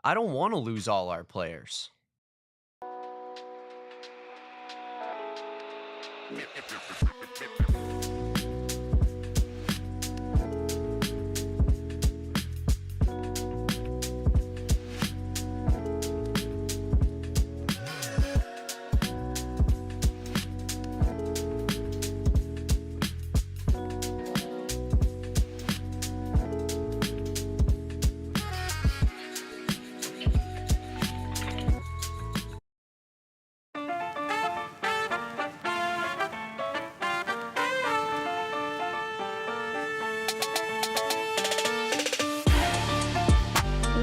I don't want to lose all our players.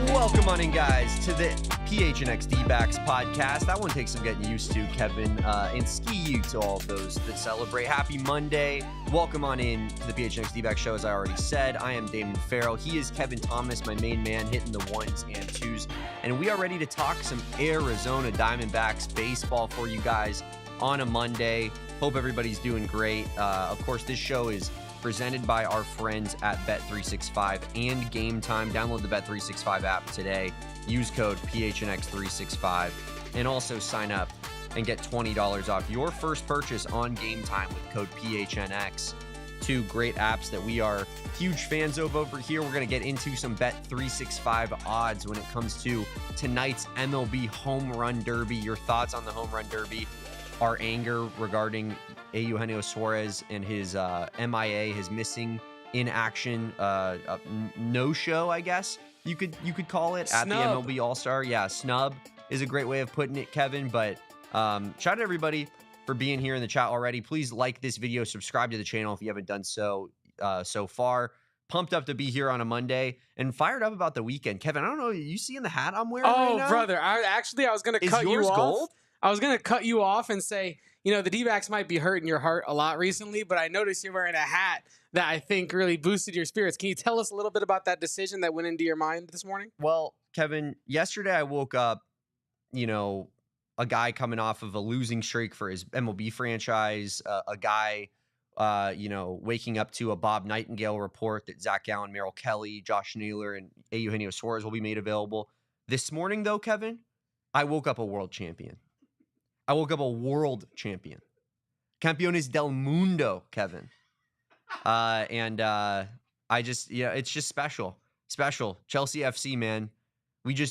Welcome on in, guys, to the PHNX Dbacks podcast. That one takes some getting used to, Kevin, and ski you to all of those that celebrate. Happy Monday. Welcome on in to the PHNX Dbacks show. As I already said, I am Damon Farrell. He is Kevin Thomas, my main man, hitting the ones and twos. And we are ready to talk some Arizona Diamondbacks baseball for you guys on a Monday. Hope everybody's doing great. Of course, this show is presented by our friends at Bet365 and Game Time. Download the Bet365 app today. Use code PHNX365 and also sign up and get $20 off your first purchase on Game Time with code PHNX. Two great apps that we are huge fans of over here. We're going to get into some Bet365 odds when it comes to tonight's MLB Home Run Derby. Your thoughts on the Home Run Derby? Our anger regarding Eugenio Suarez and his MIA, his missing in action no-show, I guess you could call it, at the MLB All-Star. Yeah, snub is a great way of putting it, Kevin. But shout out to everybody for being here in the chat already. Please like this video, subscribe to the channel if you haven't done so so far. Pumped up to be here on a Monday and fired up about the weekend. Kevin, I don't know, you seeing the hat I'm wearing right now? Oh, brother, I was going to cut you off. Gold? I was going to cut you off and say, you know, the D-backs might be hurting your heart a lot recently, but I noticed you're wearing a hat that I think really boosted your spirits. Can you tell us a little bit about that decision that went into your mind this morning? Well, Kevin, yesterday I woke up, you know, a guy coming off of a losing streak for his MLB franchise, a guy, you know, waking up to a Bob Nightengale report that Zach Gallen, Merrill Kelly, Josh Naylor, and Eugenio Suarez will be made available. This morning, though, Kevin, I woke up a world champion. I woke up a world champion. Campeones del Mundo, Kevin. I just, yeah, it's just special. Special. Chelsea FC, man.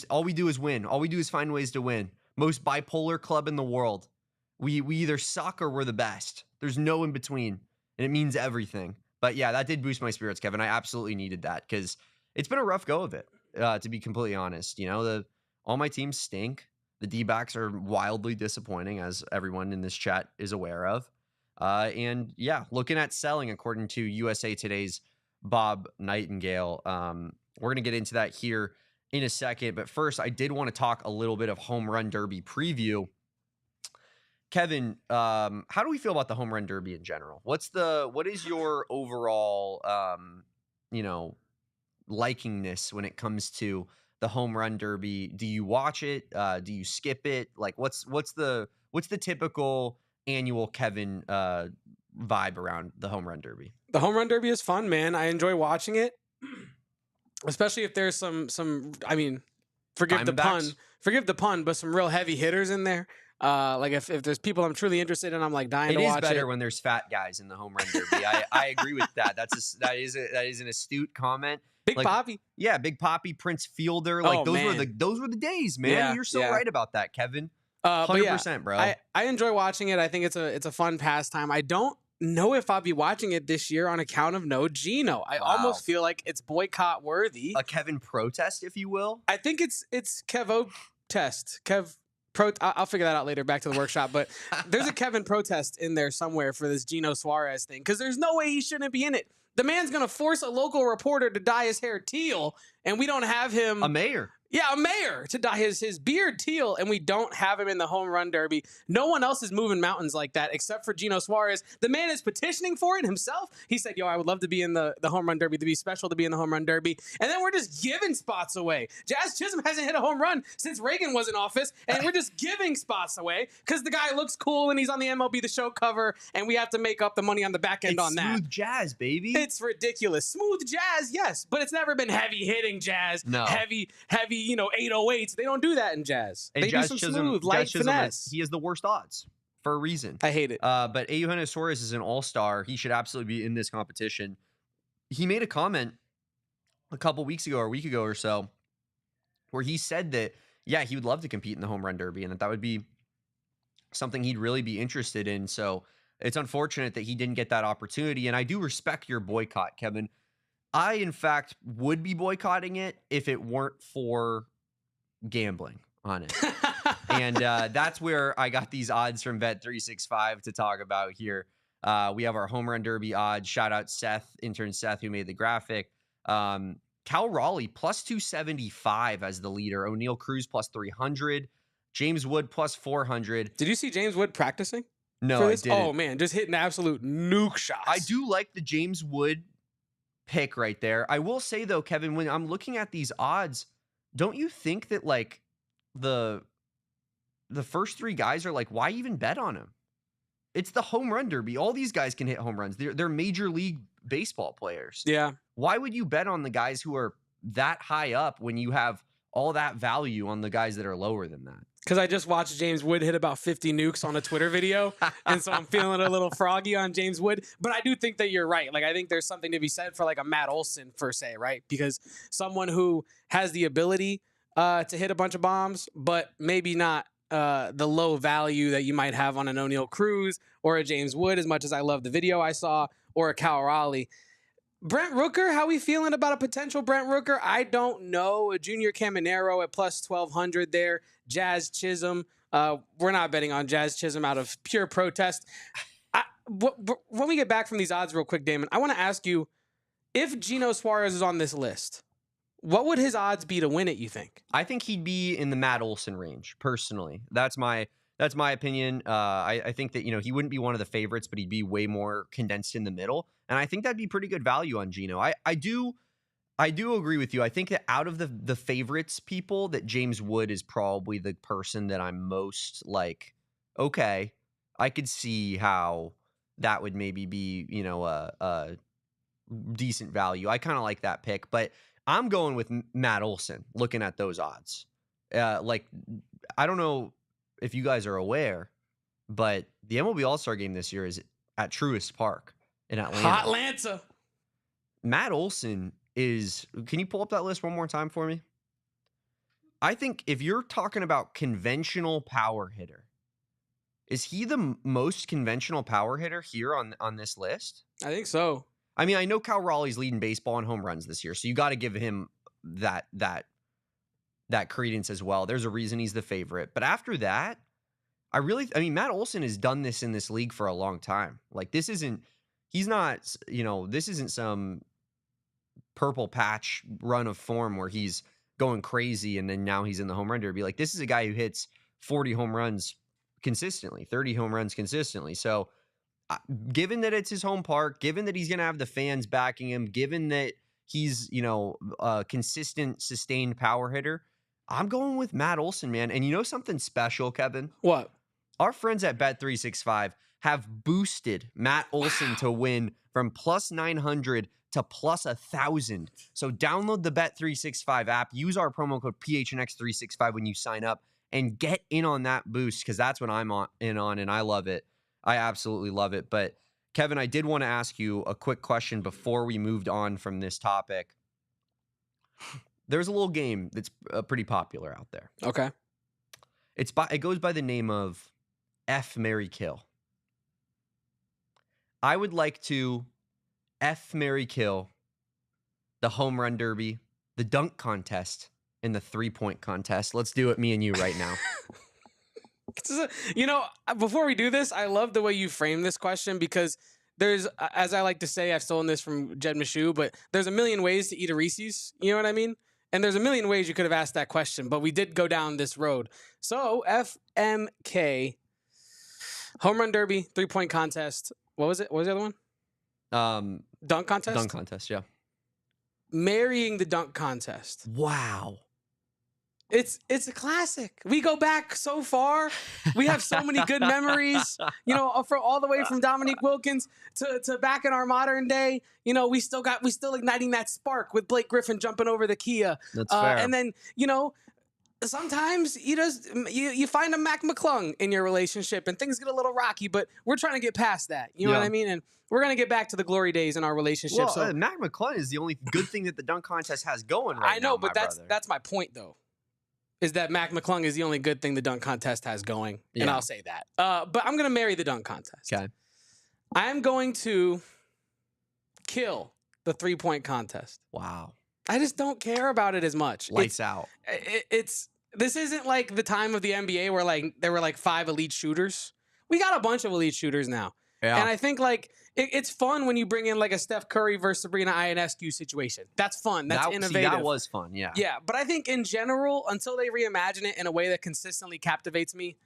All we do is win. All we do is find ways to win. Most bipolar club in the world. We either suck or we're the best. There's no in between. And it means everything. But yeah, that did boost my spirits, Kevin. I absolutely needed that because it's been a rough go of it, to be completely honest. You know, all my teams stink. The D-backs are wildly disappointing, as everyone in this chat is aware of. And yeah, looking at selling, according to USA Today's Bob Nightengale. We're going to get into that here in a second. But first, I did want to talk a little bit of Home Run Derby preview. Kevin, how do we feel about the Home Run Derby in general? What is your overall, you know, likingness when it comes to the Home Run Derby? Do you watch it? Do you skip it? Like, what's the typical annual Kevin vibe around the Home Run Derby? The Home Run Derby is fun, man. I enjoy watching it, especially if there's some. I mean, forgive the pun, but some real heavy hitters in there. Like if there's people I'm truly interested in, I'm like dying to watch it. It is better when there's fat guys in the Home Run Derby. I agree with that. That is an astute comment. Big Papi. Yeah, Big Papi, Prince Fielder. Like those were the days, man. Yeah, You're so right about that, Kevin. 100%, bro. I enjoy watching it. I think it's a fun pastime. I don't know if I'll be watching it this year on account of no Gino. I almost feel like it's boycott worthy. A Kevin protest, if you will. I think it's Kevo test. I'll figure that out later. Back to the workshop. But there's a Kevin protest in there somewhere for this Gino Suarez thing because there's no way he shouldn't be in it. The man's going to force a local reporter to dye his hair teal, and we don't have him. A mayor. Yeah, a mayor to dye his beard teal, and we don't have him in the Home Run Derby. No one else is moving mountains like that except for Eugenio Suarez. The man is petitioning for it himself. He said, yo, I would love to be in the Home Run Derby, to be special to be in the Home Run Derby. And then we're just giving spots away. Jazz Chisholm hasn't hit a home run since Reagan was in office, and we're just giving spots away because the guy looks cool and he's on the MLB The Show cover, and we have to make up the money on the back end on that. Smooth jazz, baby. It's ridiculous. Smooth jazz, yes, but it's never been heavy hitting jazz. No. Heavy be 808s. They don't do that in Jazz. And they Jazz do some Chisholm, smooth, light Jazz Chisholm finesse. he has the worst odds for a reason. I hate it. But Eugenio Suarez is an all-star. He should absolutely be in this competition. He made a comment a couple weeks ago or a week ago or so where he said that, yeah, he would love to compete in the Home Run Derby and that would be something he'd really be interested in. So it's unfortunate that he didn't get that opportunity. And I do respect your boycott, Kevin. I, in fact, would be boycotting it if it weren't for gambling on it. And that's where I got these odds from Bet365 to talk about here. We have our Home Run Derby odds. Shout out Seth, intern Seth, who made the graphic. Cal Raleigh plus 275 as the leader. O'Neal Cruz plus 300. James Wood plus 400. Did you see James Wood practicing? No, I didn't. Oh, man, just hitting absolute nuke shots. I do like the James Wood pick right there. I will say, though, Kevin, when I'm looking at these odds, don't you think that, like, the first three guys are like, why even bet on him? It's the Home Run Derby. All these guys can hit home runs. They're Major League Baseball players. Yeah. Why would you bet on the guys who are that high up when you have all that value on the guys that are lower than that? Because I just watched James Wood hit about 50 nukes on a Twitter video, and so I'm feeling a little froggy on James Wood. But I do think that you're right. Like, I think there's something to be said for like a Matt Olson, per se, right? Because someone who has the ability to hit a bunch of bombs, but maybe not the low value that you might have on an O'Neal Cruz or a James Wood, as much as I love the video I saw, or a Cal Raleigh. Brent Rooker, how we feeling about a potential Brent Rooker? I don't know. A Junior Caminero at plus 1,200 there. Jazz Chisholm. We're not betting on Jazz Chisholm out of pure protest. When we get back from these odds real quick, Damon, I want to ask you, if Eugenio Suarez is on this list, what would his odds be to win it, you think? I think he'd be in the Matt Olson range, personally. That's my opinion. I think that, he wouldn't be one of the favorites, but he'd be way more condensed in the middle. And I think that'd be pretty good value on Gino. I do agree with you. I think that out of the favorites people, that James Wood is probably the person that I'm most like, okay, I could see how that would maybe be, a decent value. I kind of like that pick, but I'm going with Matt Olson looking at those odds. I don't know if you guys are aware, but the MLB All-Star Game this year is at Truist Park in Atlanta. Atlanta. Matt Olson is, can you pull up that list one more time for me? I think if you're talking about conventional power hitter, is he the most conventional power hitter here on this list? I think so. I mean, I know Cal Raleigh's leading baseball in home runs this year, so you got to give him that credence as well. There's a reason he's the favorite. But after that, Matt Olson has done this in this league for a long time. Like, this isn't some purple patch run of form where he's going crazy and then now he's in the home run derby. Like, this is a guy who hits 40 home runs consistently, 30 home runs consistently. So given that it's his home park, given that he's going to have the fans backing him, given that he's, a consistent, sustained power hitter, I'm going with Matt Olson, man. And you know something special, Kevin? What? Our friends at Bet365 have boosted Matt Olson to win from plus 900 to plus 1,000. So download the Bet365 app, use our promo code PHNX365 when you sign up, and get in on that boost, because that's what I'm in on, and I love it. I absolutely love it. But Kevin, I did want to ask you a quick question before we moved on from this topic. There's a little game that's pretty popular out there. Okay. It goes by the name of F, Marry, Kill. I would like to F, Marry, Kill the Home Run Derby, the dunk contest, and the three-point contest. Let's do it, me and you, right now. Before we do this, I love the way you frame this question, because there's, as I like to say, I've stolen this from Jed Mishu, but there's a million ways to eat a Reese's. You know what I mean? And there's a million ways you could have asked that question, but we did go down this road. So FMK, Home Run Derby, three-point contest. What was it? What was the other one? Dunk contest? Dunk contest, yeah. Marrying the dunk contest. Wow. It's a classic. We go back so far. We have so many good memories, from all the way from Dominique Wilkins to back in our modern day. We still igniting that spark with Blake Griffin jumping over the Kia. That's fair. And then, sometimes you find a Mac McClung in your relationship and things get a little rocky, but we're trying to get past that. You know what I mean? And we're going to get back to the glory days in our relationship. Well, so Mac McClung is the only good thing that the dunk contest has going right now. I know, but that's my point, though. Is that Mac McClung is the only good thing the dunk contest has going, and I'll say that. But I'm going to marry the dunk contest. Okay. I am going to kill the 3-point contest. Wow. I just don't care about it as much. Lights out. This isn't like the time of the NBA where there were 5 elite shooters. We got a bunch of elite shooters now. Yeah. And I think it's fun when you bring in a Steph Curry versus Sabrina Ionescu situation. That's fun. That's innovative. That was fun, yeah. Yeah, but I think in general, until they reimagine it in a way that consistently captivates me,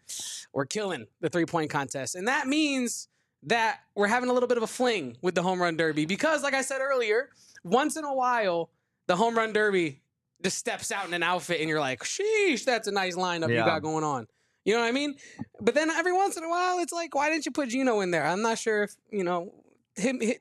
we're killing the 3-point contest. And that means that we're having a little bit of a fling with the Home Run Derby because, like I said earlier, once in a while, the Home Run Derby just steps out in an outfit and you're like, sheesh, that's a nice lineup you got going on. You know what I mean? But then every once in a while, it's like, why didn't you put Gino in there? I'm not sure if,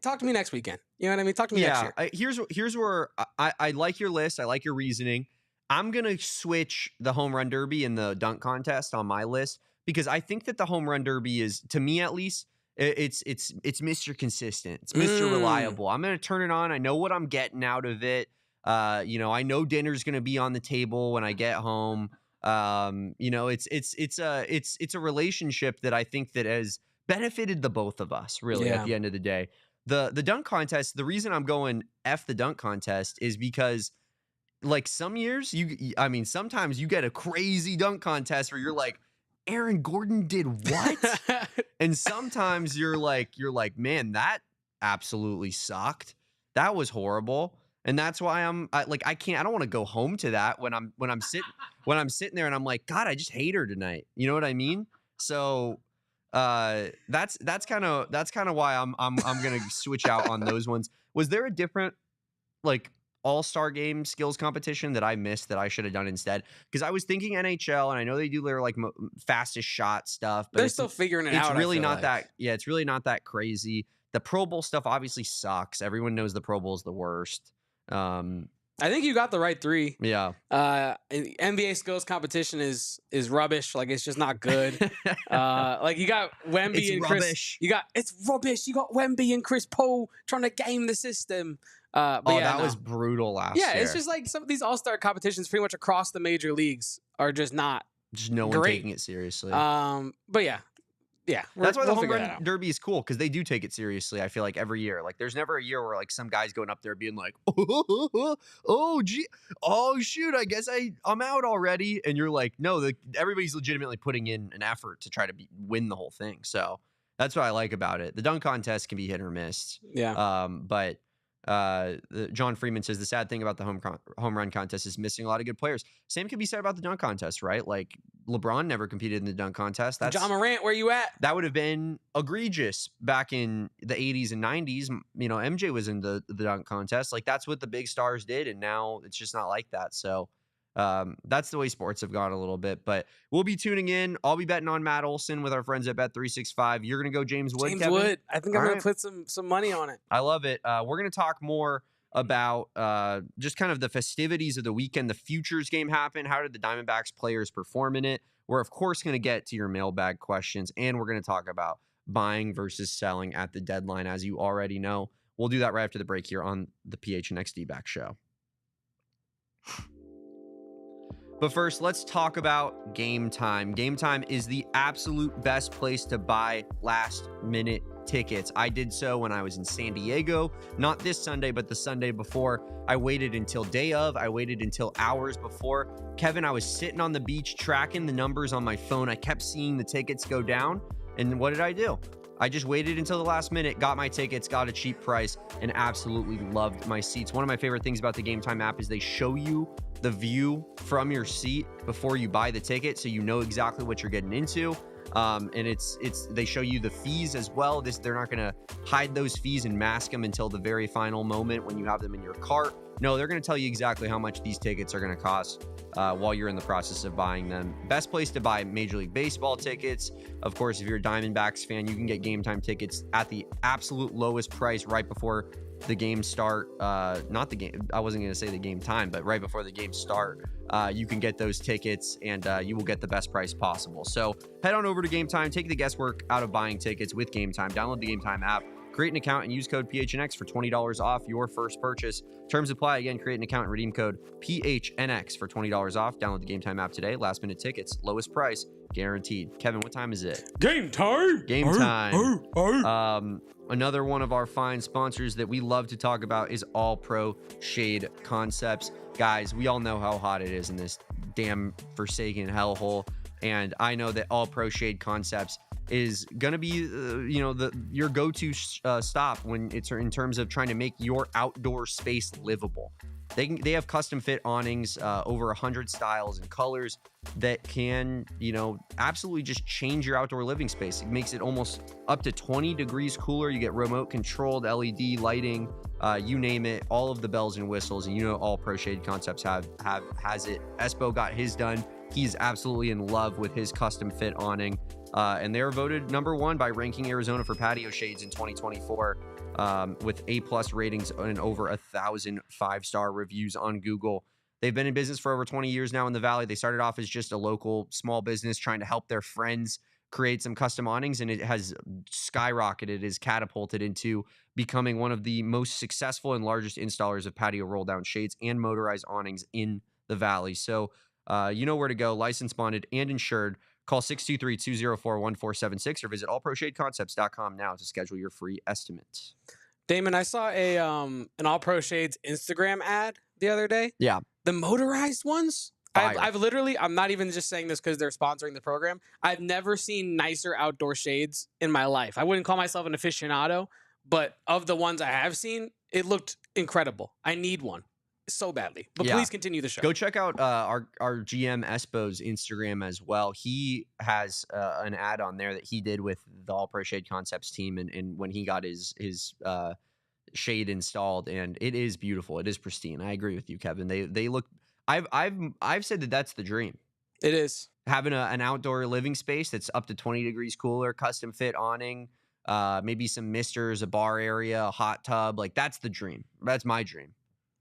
talk to me next weekend. You know what I mean? Talk to me next year. Here's where I like your list. I like your reasoning. I'm going to switch the Home Run Derby and the dunk contest on my list because I think that the Home Run Derby is, to me at least, it's Mr. Consistent. It's Mr. Reliable. I'm going to turn it on. I know what I'm getting out of it. I know dinner's going to be on the table when I get home. It's a relationship that I think that has benefited the both of us really at the end of the day. The dunk contest, the reason I'm going F the dunk contest is because some years sometimes you get a crazy dunk contest where you're like, Aaron Gordon did what? And sometimes you're like, man, that absolutely sucked. That was horrible. And that's why I don't want to go home to that when I'm sitting there and I'm like, God, I just hate her tonight. You know what I mean? So that's kind of why I'm gonna switch out on those ones. Was there a different all-star game skills competition that I missed that I should have done instead? Because I was thinking NHL, and I know they do their fastest shot stuff, but they're still figuring it out. It's really not that. Yeah, it's really not that crazy. The Pro Bowl stuff obviously sucks. Everyone knows the Pro Bowl is the worst. I think you got the right 3. Yeah. NBA skills competition is rubbish. It's just not good. You got Wemby and rubbish. Chris. It's rubbish. You got Wemby and Chris Paul trying to game the system. That was brutal last year. Yeah, it's just some of these all-star competitions pretty much across the major leagues are just not just no one taking it seriously. But yeah. Yeah, that's why the Home Run Derby is cool because they do take it seriously. I feel like every year, there's never a year where some guy's going up there being like, oh shoot, I guess I'm out already, and you're like, no, everybody's legitimately putting in an effort to try to win the whole thing. So that's what I like about it. The dunk contest can be hit or miss. Yeah. But John Freeman says the sad thing about the home run contest is missing a lot of good players. Same can be said about the dunk contest, right? LeBron never competed in the dunk contest. That's John Morant, where you at? That would have been egregious back in the 80s and 90s. MJ was in the dunk contest. That's what the big stars did, and now it's just not like that. So that's the way sports have gone a little bit. But we'll be tuning in. I'll be betting on Matt Olson with our friends at Bet365. You're going to go James Wood, James Kevin? Wood. I think I'm going to put some money on it. I love it. We're going to talk more about just kind of the festivities of the weekend. The Futures Game happened. How did the Diamondbacks players perform in it? We're, of course, going to get to your mailbag questions, and we're going to talk about buying versus selling at the deadline, as you already know. We'll do that right after the break here on the PHNX Dbacks show. But first, let's talk about Game Time. Game Time is the absolute best place to buy last-minute tickets. I did so when I was in San Diego, not this Sunday, but the Sunday before. I waited until day of. I waited until hours before. Kevin, I was sitting on the beach tracking the numbers on my phone. I kept seeing the tickets go down. And what did I do? I just waited until the last minute, got my tickets, got a cheap price, and absolutely loved my seats. One of my favorite things about the Game Time app is they show you the view from your seat before you buy the ticket, so you know exactly what you're getting into. And they show you the fees as well. They're not going to hide those fees and mask them until the very final moment when you have them in your cart. No, they're going to tell you exactly how much these tickets are going to cost. while you're in the process of buying them. Best place to buy Major League Baseball tickets. Of course, if you're a Diamondbacks fan, you can get Game Time tickets at the absolute lowest price right before the game start. Not the game. I wasn't going to say the game time, but right before the game start, you can get those tickets and you will get the best price possible. So head on over to Game Time. Take the guesswork out of buying tickets with Game Time. Download the Game Time app. Create an account and use code PHNX for $20 off your first purchase. Terms apply. Again, create an account and redeem code PHNX for $20 off. Download the Game Time app today. Last minute tickets, lowest price, guaranteed. Kevin, what time is it? Game time. Game time. Another one of our fine sponsors that we love to talk about is All Pro Shade Concepts. Guys, we all know how hot it is in this damn forsaken hellhole. And I know that All Pro Shade Concepts is going to be, your go-to stop when it's in terms of trying to make your outdoor space livable. They have custom fit awnings, over 100 styles and colors that can, absolutely just change your outdoor living space. It makes it almost up to 20 degrees cooler. You get remote controlled LED lighting, you name it, all of the bells and whistles. And All Pro Shade Concepts has it. Espo got his done. He's absolutely in love with his custom fit awning. And they were voted #1 by Ranking Arizona for patio shades in 2024, with A+ ratings and over 1,000 5-star reviews on Google. They've been in business for over 20 years now in the Valley. They started off as just a local small business trying to help their friends create some custom awnings, and it has skyrocketed, it has catapulted into becoming one of the most successful and largest installers of patio roll-down shades and motorized awnings in the Valley. So you know where to go. Licensed, bonded, and insured. Call 623-204-1476 or visit allproshadeconcepts.com now to schedule your free estimate. Damon, I saw an All Pro Shades Instagram ad the other day. Yeah. The motorized ones. I've literally, I'm not even just saying this because they're sponsoring the program. I've never seen nicer outdoor shades in my life. I wouldn't call myself an aficionado, but of the ones I have seen, it looked incredible. I need one so badly. But please continue the show. Go check out our GM Espo's Instagram as well. He has an ad on there that he did with the All Pro Shade Concepts team, and when he got his shade installed, and it is beautiful. It is pristine. I agree with you, Kevin. They look. I've said that that's the dream. It is having an outdoor living space that's up to 20 degrees cooler, custom fit awning, maybe some misters, a bar area, a hot tub. Like that's the dream. That's my dream.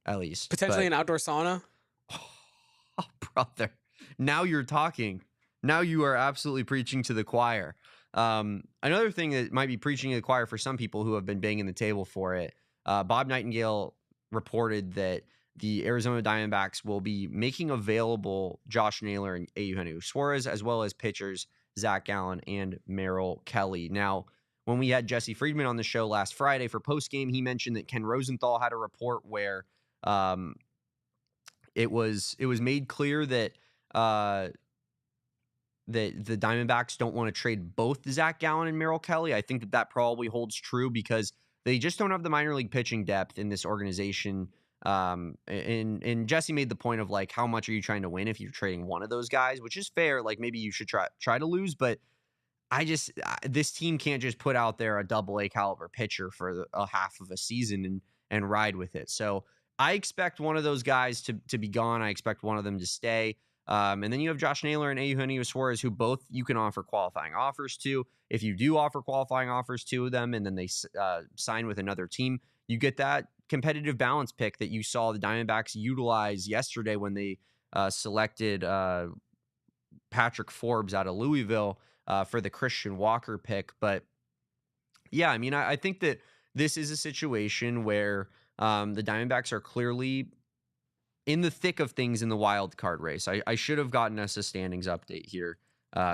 At least potentially an outdoor sauna. Oh, brother, now you're talking. Now you are absolutely preaching to the choir. Another thing that might be preaching to the choir for some people who have been banging the table for it. Bob Nightengale reported that the Arizona Diamondbacks will be making available Josh Naylor and Eugenio Suarez, as well as pitchers Zach Gallen and Merrill Kelly. Now, when we had Jesse Friedman on the show last Friday for postgame, he mentioned that Ken Rosenthal had a report where it was made clear that that the Diamondbacks don't want to trade both Zach Gallen and Merrill Kelly. I think that probably holds true because they just don't have the minor league pitching depth in this organization. And Jesse made the point of like, how much are you trying to win if you're trading one of those guys, which is fair. Like maybe you should try to lose, but this team can't just put out there a AA caliber pitcher for a half of a season and ride with it. So I expect one of those guys to be gone. I expect one of them to stay. And then you have Josh Naylor and Eugenio Suarez, who both you can offer qualifying offers to. If you do offer qualifying offers to them and then they sign with another team, you get that competitive balance pick that you saw the Diamondbacks utilize yesterday when they selected Patrick Forbes out of Louisville for the Christian Walker pick. But yeah, I mean, I think that this is a situation where the Diamondbacks are clearly in the thick of things in the wild card race. I should have gotten us a standings update here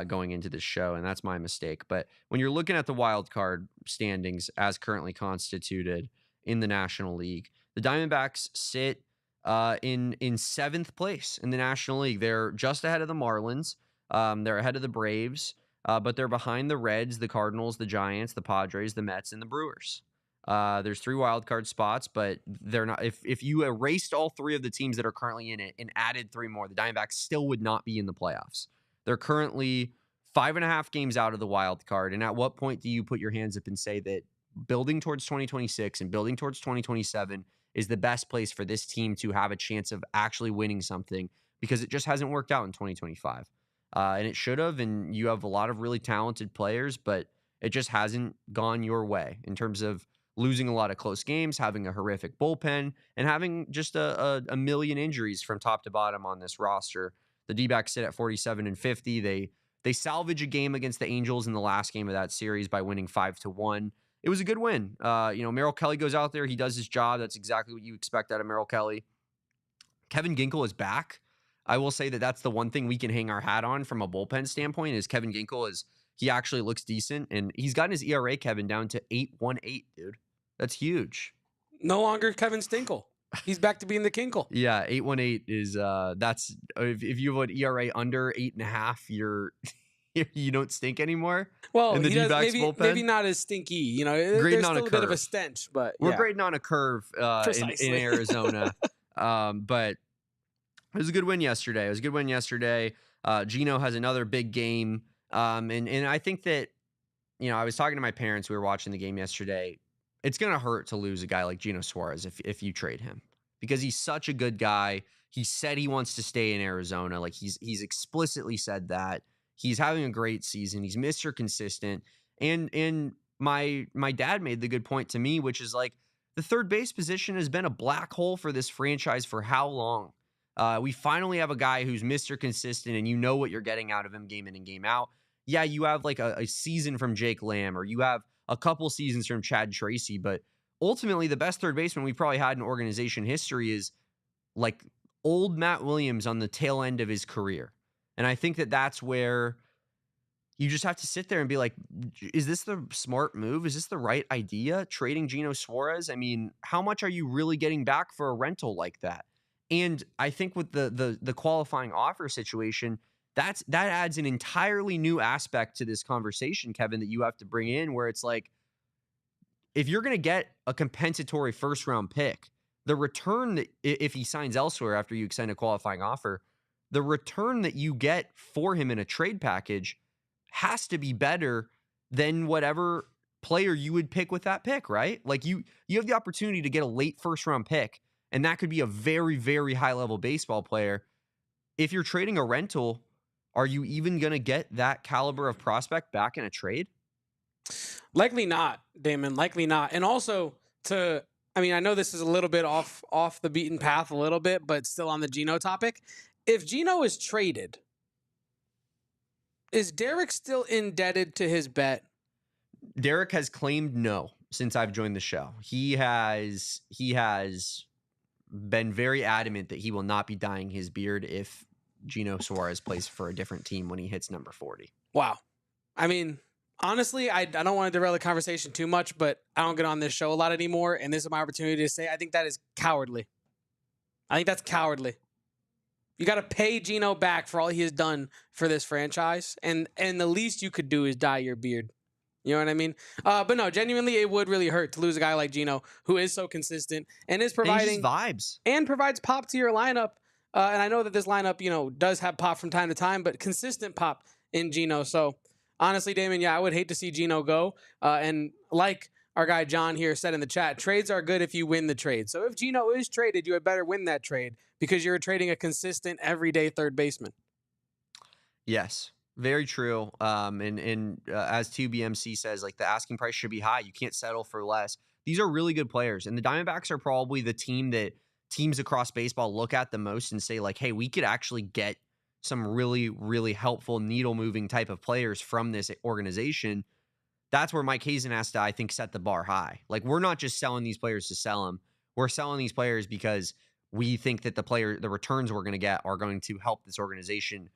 going into this show, and that's my mistake. But when you're looking at the wild card standings as currently constituted in the National League, the Diamondbacks sit in 7th place in the National League. They're just ahead of the Marlins. They're ahead of the Braves, but they're behind the Reds, the Cardinals, the Giants, the Padres, the Mets, and the Brewers. There's 3 wild card spots, but they're not. If you erased all 3 of the teams that are currently in it and added 3 more, the Diamondbacks still would not be in the playoffs. They're currently 5.5 games out of the wild card. And at what point do you put your hands up and say that building towards 2026 and building towards 2027 is the best place for this team to have a chance of actually winning something? because it just hasn't worked out in 2025. And it should have, and you have a lot of really talented players, but it just hasn't gone your way in terms of losing a lot of close games, having a horrific bullpen, and having just a million injuries from top to bottom on this roster. The Dbacks sit at 47-50. They salvage a game against the Angels in the last game of that series by winning 5-1. It was a good win. Merrill Kelly goes out there. He does his job. That's exactly what you expect out of Merrill Kelly. Kevin Ginkel is back. I will say that that's the one thing we can hang our hat on from a bullpen standpoint is Kevin Ginkel he actually looks decent, and he's gotten his ERA, Kevin, down to 8.18, dude. That's huge. No longer Kevin Stinkle. He's back to being the Kinkle. Yeah, 8.18 is that's if you have an ERA under 8.5, you don't stink anymore. Well, in the D-backs bullpen. Maybe not as stinky. There's still a bit of a stench, but we're grading on a curve in Arizona. But it was a good win yesterday. Gino has another big game. And I think that, I was talking to my parents. We were watching the game yesterday. It's going to hurt to lose a guy like Eugenio Suarez if you trade him, because he's such a good guy. He said he wants to stay in Arizona. Like he's explicitly said that. He's having a great season. He's Mr. Consistent. And my dad made the good point to me, which is like the third base position has been a black hole for this franchise for how long? We finally have a guy who's Mr. Consistent, and you know what you're getting out of him game in and game out. Yeah, you have like a season from Jake Lamb, or you have a couple seasons from Chad Tracy, but ultimately the best third baseman we probably had in organization history is like old Matt Williams on the tail end of his career. And I think that that's where you just have to sit there and be like, is this the smart move? Is this the right idea? Trading Gino Suarez? I mean, how much are you really getting back for a rental like that? And I think with the qualifying offer situation, that adds an entirely new aspect to this conversation, Kevin, that you have to bring in, where it's like, if you're going to get a compensatory first round pick, the return that if he signs elsewhere after you extend a qualifying offer, the return that you get for him in a trade package has to be better than whatever player you would pick with that pick, right? Like you have the opportunity to get a late first round pick, and that could be a very, very high level baseball player. If you're trading a rental, are you even going to get that caliber of prospect back in a trade? Likely not, Damon. Likely not. And also I know this is a little bit off the beaten path a little bit, but still on the Gino topic. If Gino is traded, is Derek still indebted to his bet? Derek has claimed no since I've joined the show. He has been very adamant that he will not be dyeing his beard if Gino Suarez plays for a different team when he hits number 40. Wow. I mean, honestly, I don't want to derail the conversation too much, but I don't get on this show a lot anymore, and this is my opportunity to say I think that is cowardly. I think that's cowardly. You got to pay Gino back for all he has done for this franchise, and the least you could do is dye your beard. You know what I mean? But no, genuinely, it would really hurt to lose a guy like Gino, who is so consistent and is providing vibes and provides pop to your lineup. And I know that this lineup, does have pop from time to time, but consistent pop in Gino. So honestly, Damon, I would hate to see Gino go. And like our guy John here said in the chat, trades are good if you win the trade. So if Gino is traded, you had better win that trade because you're trading a consistent, everyday third baseman. Yes, very true. And as 2BMC says, like the asking price should be high. You can't settle for less. These are really good players. And the Diamondbacks are probably the team that teams across baseball look at the most and say like, hey, we could actually get some really, really helpful needle moving type of players from this organization. That's where Mike Hazen has to, I think, set the bar high. Like, we're not just selling these players to sell them. We're selling these players because we think that the returns we're going to get are going to help this organization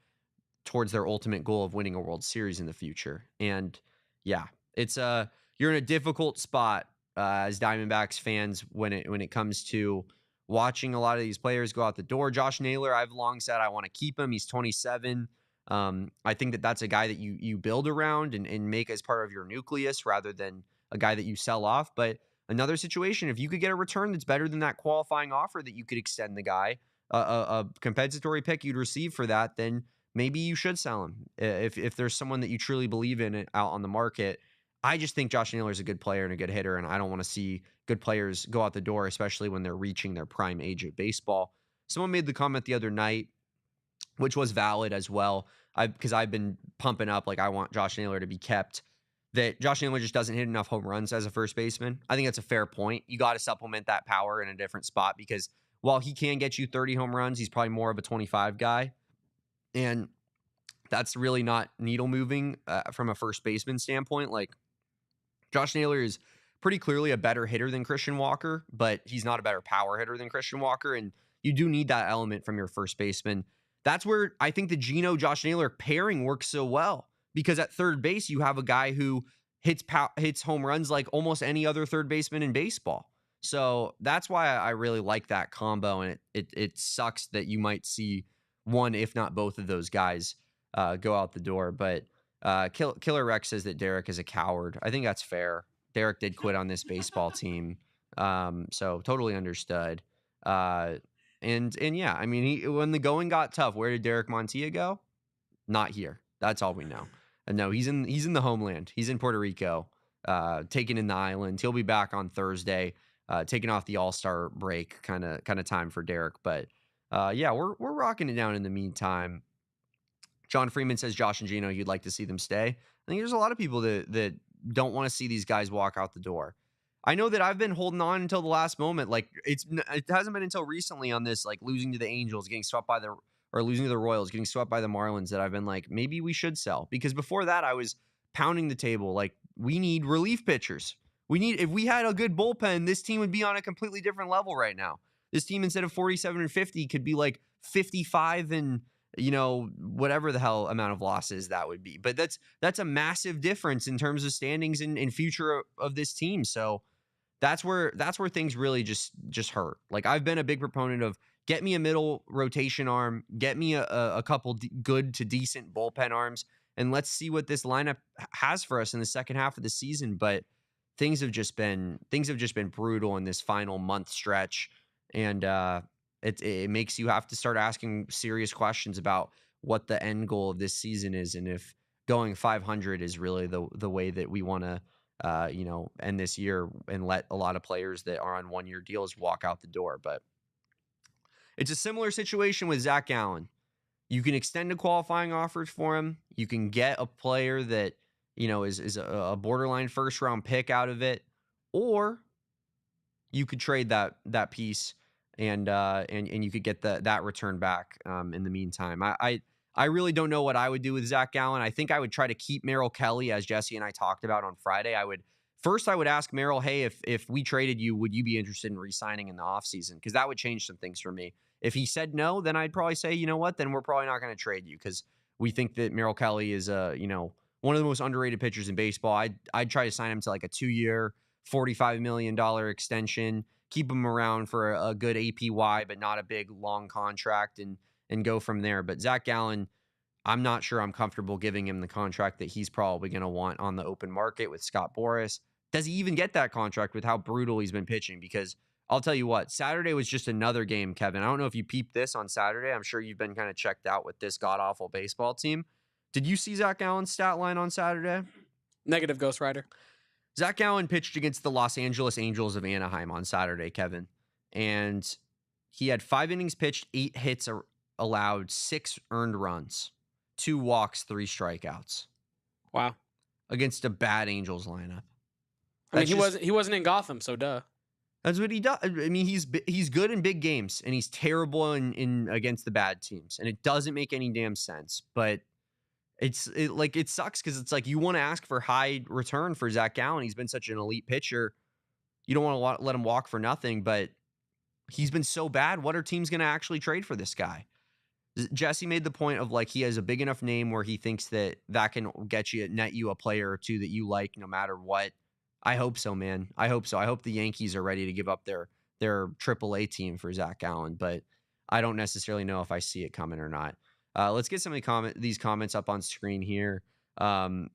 towards their ultimate goal of winning a World Series in the future. And yeah, you're in a difficult spot as Diamondbacks fans when it comes to watching a lot of these players go out the door. Josh Naylor, I've long said I want to keep him. He's 27. I think that that's a guy that you build around and make as part of your nucleus rather than a guy that you sell off. But another situation, if you could get a return that's better than that qualifying offer that you could extend the guy, a compensatory pick you'd receive for that, then maybe you should sell him. If there's someone that you truly believe in out on the market. I just think Josh Naylor is a good player and a good hitter, and I don't want to see good players go out the door, especially when they're reaching their prime age of baseball. Someone made the comment the other night which was valid as well. Because I've been pumping up, like, I want Josh Naylor to be kept, that Josh Naylor just doesn't hit enough home runs as a first baseman. I think that's a fair point. You got to supplement that power in a different spot, because while he can get you 30 home runs, he's probably more of a 25 guy. And that's really not needle moving from a first baseman standpoint. Like, Josh Naylor is pretty clearly a better hitter than Christian Walker, but he's not a better power hitter than Christian Walker. And you do need that element from your first baseman. That's where I think the Josh Naylor pairing works so well, because at third base, you have a guy who hits home runs like almost any other third baseman in baseball. So that's why I really like that combo. And it sucks that you might see one, if not both of those guys go out the door. But Killer Rex says that Derek is a coward. I think that's fair. Derek did quit on this baseball team. So totally understood. And yeah, I mean, when the going got tough, where did Derek Montilla go? Not here. That's all we know. And no, he's in the homeland. He's in Puerto Rico, taking in the island. He'll be back on Thursday, taking off the All-Star break kind of time for Derek. But yeah, we're rocking it down in the meantime. John Freeman says Josh and Gino, you'd like to see them stay. I think there's a lot of people that don't want to see these guys walk out the door. I know that I've been holding on until the last moment. Like, it hasn't been until recently on this, like, losing to the Angels, losing to the Royals, getting swept by the Marlins, that I've been like, maybe we should sell. Because before that, I was pounding the table. Like, we need relief pitchers. If we had a good bullpen, this team would be on a completely different level right now. This team, instead of 47-50, could be like 55 and, whatever the hell amount of losses that would be. But that's a massive difference in terms of standings and future of this team. So that's where things really just hurt. Like, I've been a big proponent of, get me a middle rotation arm, get me a couple good to decent bullpen arms, and let's see what this lineup has for us in the second half of the season. But things have just been brutal in this final month stretch, and it makes you have to start asking serious questions about what the end goal of this season is, and if going 500 is really the way that we want to end this year, and let a lot of players that are on one-year deals walk out the door. But it's a similar situation with Zach Gallen. You can extend the qualifying offers for him. You can get a player that, is a borderline first-round pick out of it, or you could trade that piece and you could get that return back in the meantime. I really don't know what I would do with Zach Gallen. I think I would try to keep Merrill Kelly, as Jesse and I talked about on Friday. I would ask Merrill, hey, if we traded you, would you be interested in re-signing in the offseason? Because that would change some things for me. If he said no, then I'd probably say, you know what, then we're probably not going to trade you, because we think that Merrill Kelly is one of the most underrated pitchers in baseball. I'd try to sign him to like a 2-year, $45 million extension, keep him around for a good APY, but not a big long contract, and go from there. But Zach Gallen, I'm not sure I'm comfortable giving him the contract that he's probably going to want on the open market with Scott Boras. Does he even get that contract with how brutal he's been pitching? Because I'll tell you what, Saturday was just another game, Kevin. I don't know if you peeped this on Saturday. I'm sure you've been kind of checked out with this god-awful baseball team. Did you see Zach Gallen's stat line on Saturday? Negative, Ghost Rider. Zach Gallen pitched against the Los Angeles Angels of Anaheim on Saturday, Kevin. And he had 5 innings pitched, 8 hits allowed, 6 earned runs, 2 walks, 3 strikeouts. Wow. Against a bad Angels lineup. I mean, he wasn't in Gotham, so duh. That's what he does. I mean, he's good in big games, and he's terrible in against the bad teams, and it doesn't make any damn sense. But it sucks, because it's like, you want to ask for high return for Zach Gallen. He's been such an elite pitcher. You don't want to let him walk for nothing, but he's been so bad. What are teams going to actually trade for this guy? Jesse made the point of, like, he has a big enough name where he thinks that can net you a player or two that you like no matter what. I hope so, man. I hope so. I hope the Yankees are ready to give up their AAA team for Zach Gallen, but I don't necessarily know if I see it coming or not. Let's get some of these comments up on screen here. We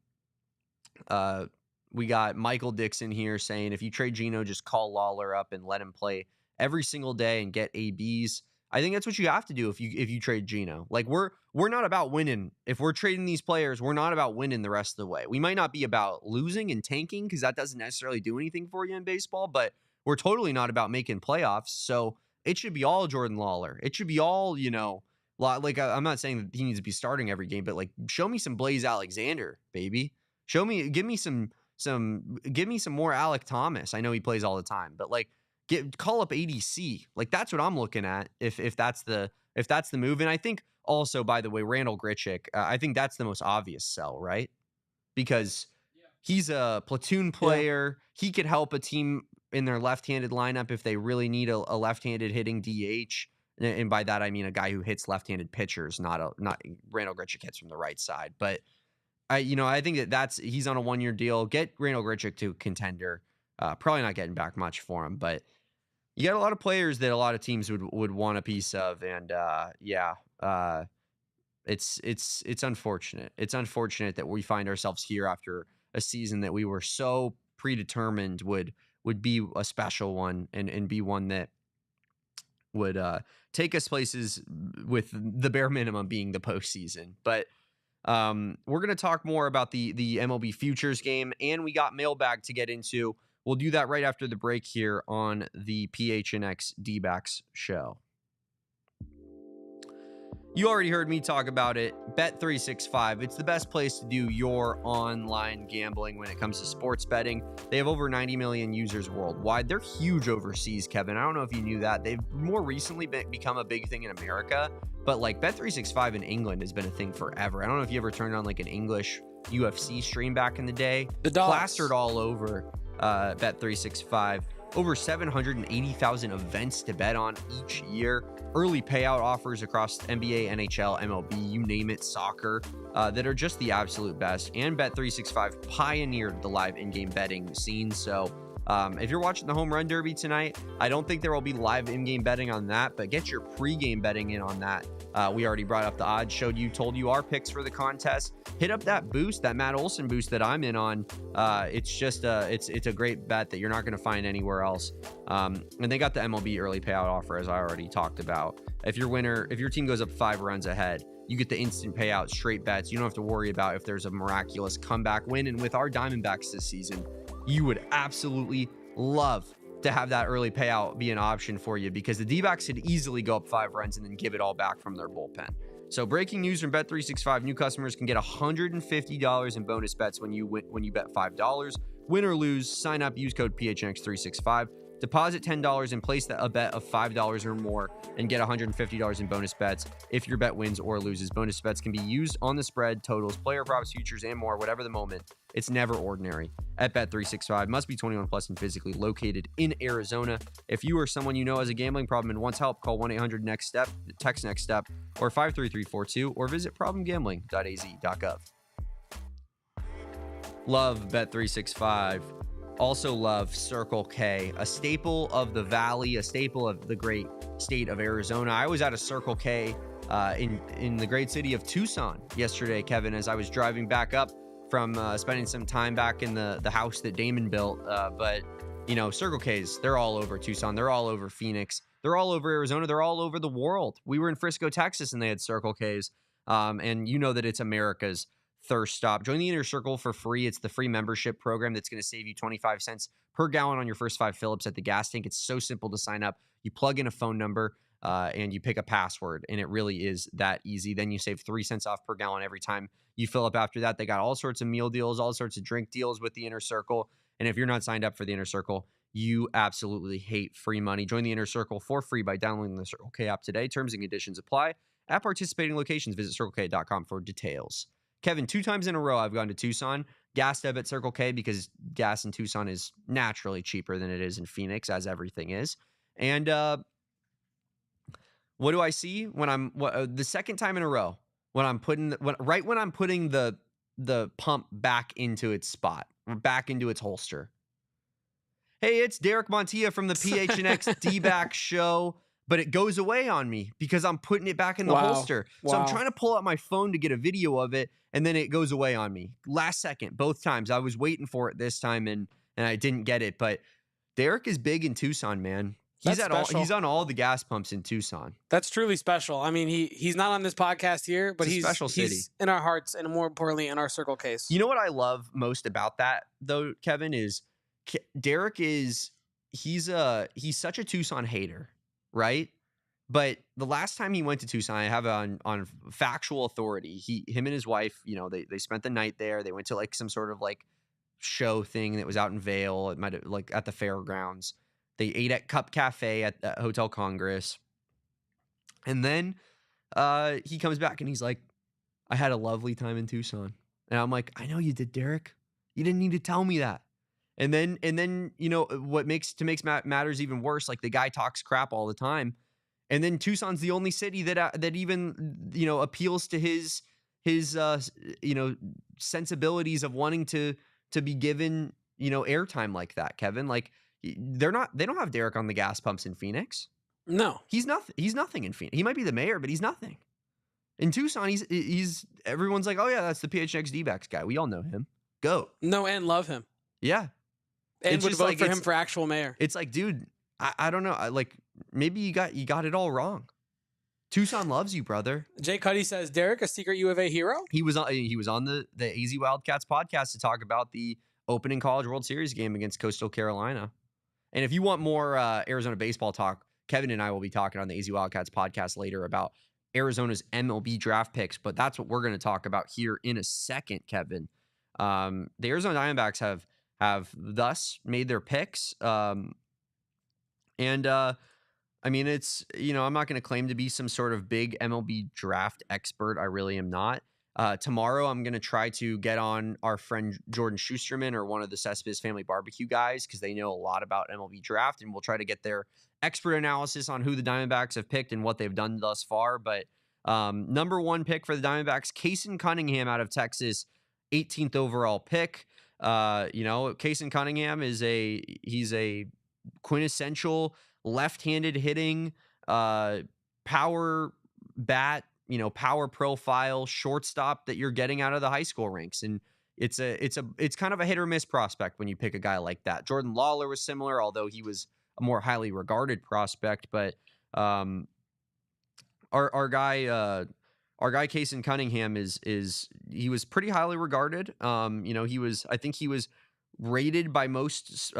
got Michael Dixon here saying, if you trade Gino, just call Lawler up and let him play every single day and get ABs. I think that's what you have to do if you trade Gino. Like, we're not about winning. If we're trading these players, we're not about winning the rest of the way. We might not be about losing and tanking, because that doesn't necessarily do anything for you in baseball, but we're totally not about making playoffs. So it should be all Jordan Lawler. It should be all, Like I'm not saying that he needs to be starting every game, but like show me some Blaze Alexander, baby. Give me some more Alec Thomas. I know he plays all the time, but like call up ADC. Like that's what I'm looking at. If that's the move. And I think also, by the way, Randall Grichuk, I think that's the most obvious sell, right? Because he's a platoon player. He could help a team in their left-handed lineup if they really need a left-handed hitting DH. And by that I mean a guy who hits left-handed pitchers, not Randall Grichuk hits from the right side. But I think he's on a 1-year deal. Get Randall Grichuk to contender. Probably not getting back much for him, but you got a lot of players that a lot of teams would want a piece of, and it's unfortunate. It's unfortunate that we find ourselves here after a season that we were so predetermined would be a special one and be one that would take us places with the bare minimum being the postseason. But we're going to talk more about the MLB Futures Game, and we got Mailbag to get into. We'll do that right after the break here on the PHNX Dbacks show. You already heard me talk about it. Bet365. It's the best place to do your online gambling when it comes to sports betting. They have over 90 million users worldwide. They're huge overseas, Kevin. I don't know if you knew that. They've more recently become a big thing in America, but like Bet365 in England has been a thing forever. I don't know if you ever turned on like an English UFC stream back in the day. The dogs. Plastered all over Bet365. Over 780,000 events to bet on each year. Early payout offers across NBA, NHL, MLB, you name it, soccer, that are just the absolute best. And Bet365 pioneered the live in-game betting scene. So if you're watching the Home Run Derby tonight, I don't think there will be live in-game betting on that, but get your pre-game betting in on that. We already brought up the odds, told you our picks for the contest. Hit up that boost, that Matt Olson boost that I'm in on. It's just it's a great bet that you're not going to find anywhere else. And they got the MLB early payout offer, as I already talked about. If your team goes up 5 runs ahead, you get the instant payout, straight bets. You don't have to worry about if there's a miraculous comeback win. And with our Diamondbacks this season, you would absolutely love to have that early payout be an option for you, because the Dbacks could easily go up 5 runs and then give it all back from their bullpen. So breaking news from Bet365, new customers can get $150 in bonus bets when you bet $5. Win or lose, sign up, use code PHNX365. Deposit $10 and place a bet of $5 or more and get $150 in bonus bets if your bet wins or loses. Bonus bets can be used on the spread, totals, player props, futures, and more, whatever the moment. It's never ordinary. At Bet365, must be 21 plus and physically located in Arizona. If you or someone you know has a gambling problem and wants help, call 1-800-NEXT-STEP, text NEXT STEP, or 53342, or visit problemgambling.az.gov. Love Bet365. Also love Circle K, a staple of the Valley, a staple of the great state of Arizona. I was at a Circle K in the great city of Tucson yesterday, Kevin, as I was driving back up from spending some time back in the house that Damon built. But, Circle Ks, they're all over Tucson. They're all over Phoenix. They're all over Arizona. They're all over the world. We were in Frisco, Texas, and they had Circle Ks. And you know that it's America's thirst stop. Join the Inner Circle for free. It's the free membership program that's going to save you 25 cents per gallon on your first 5 fill-ups at the gas tank. It's so simple to sign up. You plug in a phone number and you pick a password, and it really is that easy. Then you save 3 cents off per gallon every time you fill up after that. They got all sorts of meal deals, all sorts of drink deals with the Inner Circle. And if you're not signed up for the Inner Circle, you absolutely hate free money. Join the Inner Circle for free by downloading the Circle K app today. Terms and conditions apply. At participating locations, visit circlek.com for details. Kevin, 2 times in a row I've gone to Tucson, gassed up at Circle K because gas in Tucson is naturally cheaper than it is in Phoenix, as everything is. And what do I see when the second time in a row when I'm putting the pump back into its spot, back into its holster? Hey, it's Derek Montilla from the PHNX Dbacks show. But it goes away on me because I'm putting it back in the holster. So I'm trying to pull out my phone to get a video of it, and then it goes away on me. Last second, both times. I was waiting for it this time, and I didn't get it. But Derek is big in Tucson, man. He's on all the gas pumps in Tucson. That's truly special. I mean, he's not on this podcast here, but he's special city. He's in our hearts, and more importantly, in our Circle Case. You know what I love most about that, though, Kevin, is Derek is he's such a Tucson hater. Right? But the last time he went to Tucson, I have it on factual authority. Him and his wife, they spent the night there. They went to like some sort of like show thing that was out in Vail. It might have like at the fairgrounds. They ate at Cup Cafe at Hotel Congress. And then he comes back and he's like, I had a lovely time in Tucson. And I'm like, I know you did, Derek. You didn't need to tell me that. And then what makes matters even worse, like the guy talks crap all the time. And then Tucson's the only city that even appeals to his sensibilities of wanting to be given airtime like that. Kevin, like they don't have Derek on the gas pumps in Phoenix. No, He's nothing in Phoenix. He might be the mayor, but he's nothing. In Tucson, he's everyone's like, oh yeah, that's the PHNX Dbacks guy. We all know him. Go. No, and love him. Yeah. And It's would just vote like, for him for actual mayor. It's like, dude, I don't know. Like maybe you got it all wrong. Tucson loves you, brother. Jay Cuddy says, Derek, a secret U of A hero? He was on the AZ Wildcats podcast to talk about the opening College World Series game against Coastal Carolina. And if you want more Arizona baseball talk, Kevin and I will be talking on the AZ Wildcats podcast later about Arizona's MLB draft picks, but that's what we're going to talk about here in a second, Kevin. The Arizona Diamondbacks have thus made their picks. I mean, it's, I'm not going to claim to be some sort of big MLB draft expert. I really am not. Tomorrow, I'm going to try to get on our friend Jordan Schusterman or one of the Cespedes Family Barbecue guys because they know a lot about MLB draft, and we'll try to get their expert analysis on who the Diamondbacks have picked and what they've done thus far. But number one pick for the Diamondbacks, Kason Cunningham out of Texas, 18th overall pick. Kason Cunningham he's a quintessential left-handed hitting, power bat, power profile shortstop that you're getting out of the high school ranks. And it's kind of a hit or miss prospect when you pick a guy like that. Jordan Lawler was similar, although he was a more highly regarded prospect. But our guy Kason Cunningham he was pretty highly regarded. I think he was rated by most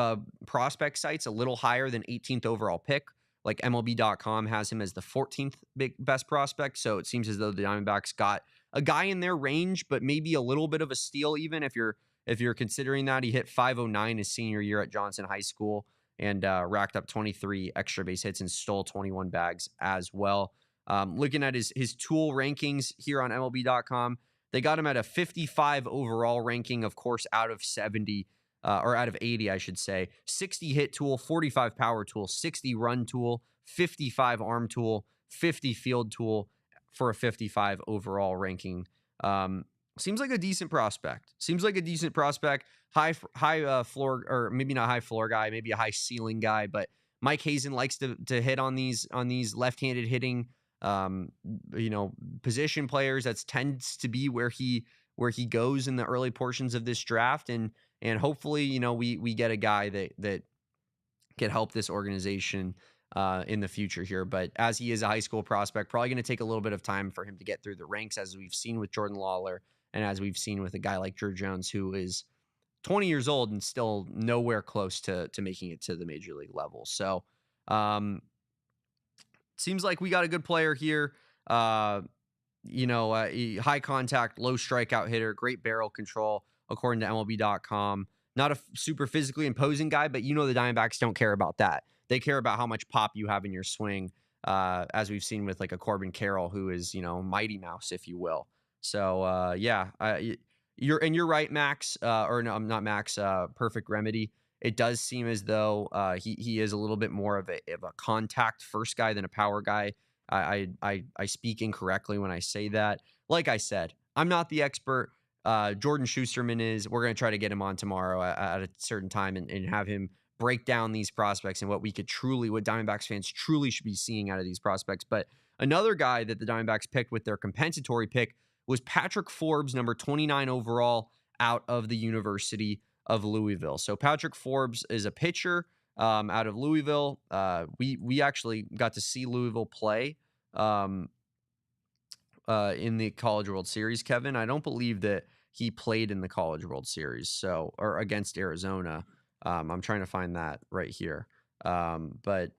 prospect sites a little higher than 18th overall pick. Like MLB.com has him as the 14th best prospect. So it seems as though the Diamondbacks got a guy in their range, but maybe a little bit of a steal, even if you're considering that. He hit 509 his senior year at Johnson High School and racked up 23 extra base hits and stole 21 bags as well. Looking at his tool rankings here on MLB.com, they got him at a 55 overall ranking, of course, out of 70. Or out of 80, I should say. 60 hit tool, 45 power tool, 60 run tool, 55 arm tool, 50 field tool for a 55 overall ranking. Seems like a decent prospect. High floor, or maybe not high floor guy, maybe a high ceiling guy. But Mike Hazen likes to hit on these left-handed hitting, position players. That tends to be where he goes in the early portions of this draft. And hopefully, we get a guy that can help this organization in the future here. But as he is a high school prospect, probably going to take a little bit of time for him to get through the ranks, as we've seen with Jordan Lawler and as we've seen with a guy like Drew Jones, who is 20 years old and still nowhere close to making it to the major league level. So seems like we got a good player here. High contact, low strikeout hitter, great barrel control, according to MLB.com. Not a super physically imposing guy, but the Diamondbacks don't care about that. They care about how much pop you have in your swing, as we've seen with like a Corbin Carroll, who is, Mighty Mouse, if you will. So, you're right, Max, or no, I'm not Max, Perfect Remedy. It does seem as though he is a little bit more of a contact first guy than a power guy. I speak incorrectly when I say that. Like I said, I'm not the expert. Jordan Schusterman is. We're going to try to get him on tomorrow at a certain time and have him break down these prospects and what Diamondbacks fans truly should be seeing out of these prospects. But another guy that the Diamondbacks picked with their compensatory pick was Patrick Forbes, number 29 overall, out of the University of Louisville. So Patrick Forbes is a pitcher out of Louisville. We actually got to see Louisville play in the College World Series, Kevin. I don't believe that he played in the College World Series, or against Arizona. I'm trying to find that right here. But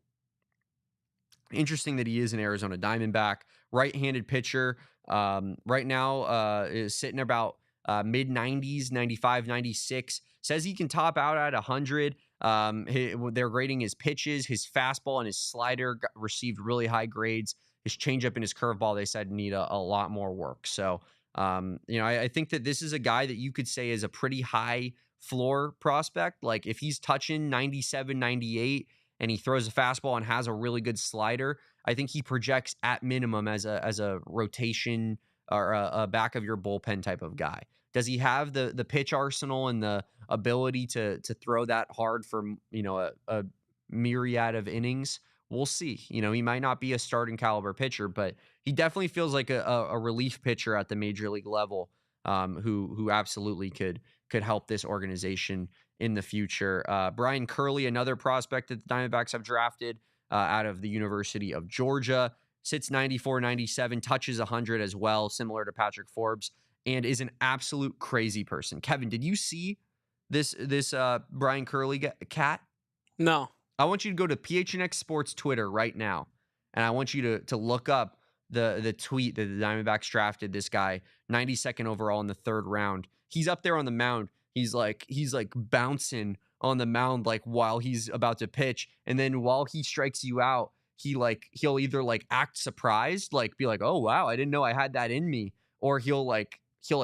Interesting that he is an Arizona Diamondback, right-handed pitcher. Right now is sitting about mid 90s, 95, 96. Says he can top out at 100. They're grading his pitches, his fastball, and his slider received really high grades. His changeup and his curveball, they said, need a lot more work. So, I think that this is a guy that you could say is a pretty high floor prospect. Like if he's touching 97, 98, and he throws a fastball and has a really good slider, I think he projects at minimum as a rotation or a back of your bullpen type of guy. Does he have the pitch arsenal and the ability to throw that hard for a myriad of innings? We'll see. He might not be a starting caliber pitcher, but he definitely feels like a relief pitcher at the major league level, who absolutely could help this organization in the future. Brian Curley, another prospect that the Diamondbacks have drafted out of the University of Georgia, sits 94, 97, touches 100 as well, similar to Patrick Forbes, and is an absolute crazy person. Kevin, did you see this Brian Curley cat? No. I want you to go to PHNX Sports Twitter right now, and I want you to look up the tweet that the Diamondbacks drafted this guy 92nd overall in the 3rd round. He's up there on the mound. He's like bouncing on the mound like while he's about to pitch, and then while he strikes you out, he'll either like act surprised, like be like, "Oh wow, I didn't know I had that in me," or he'll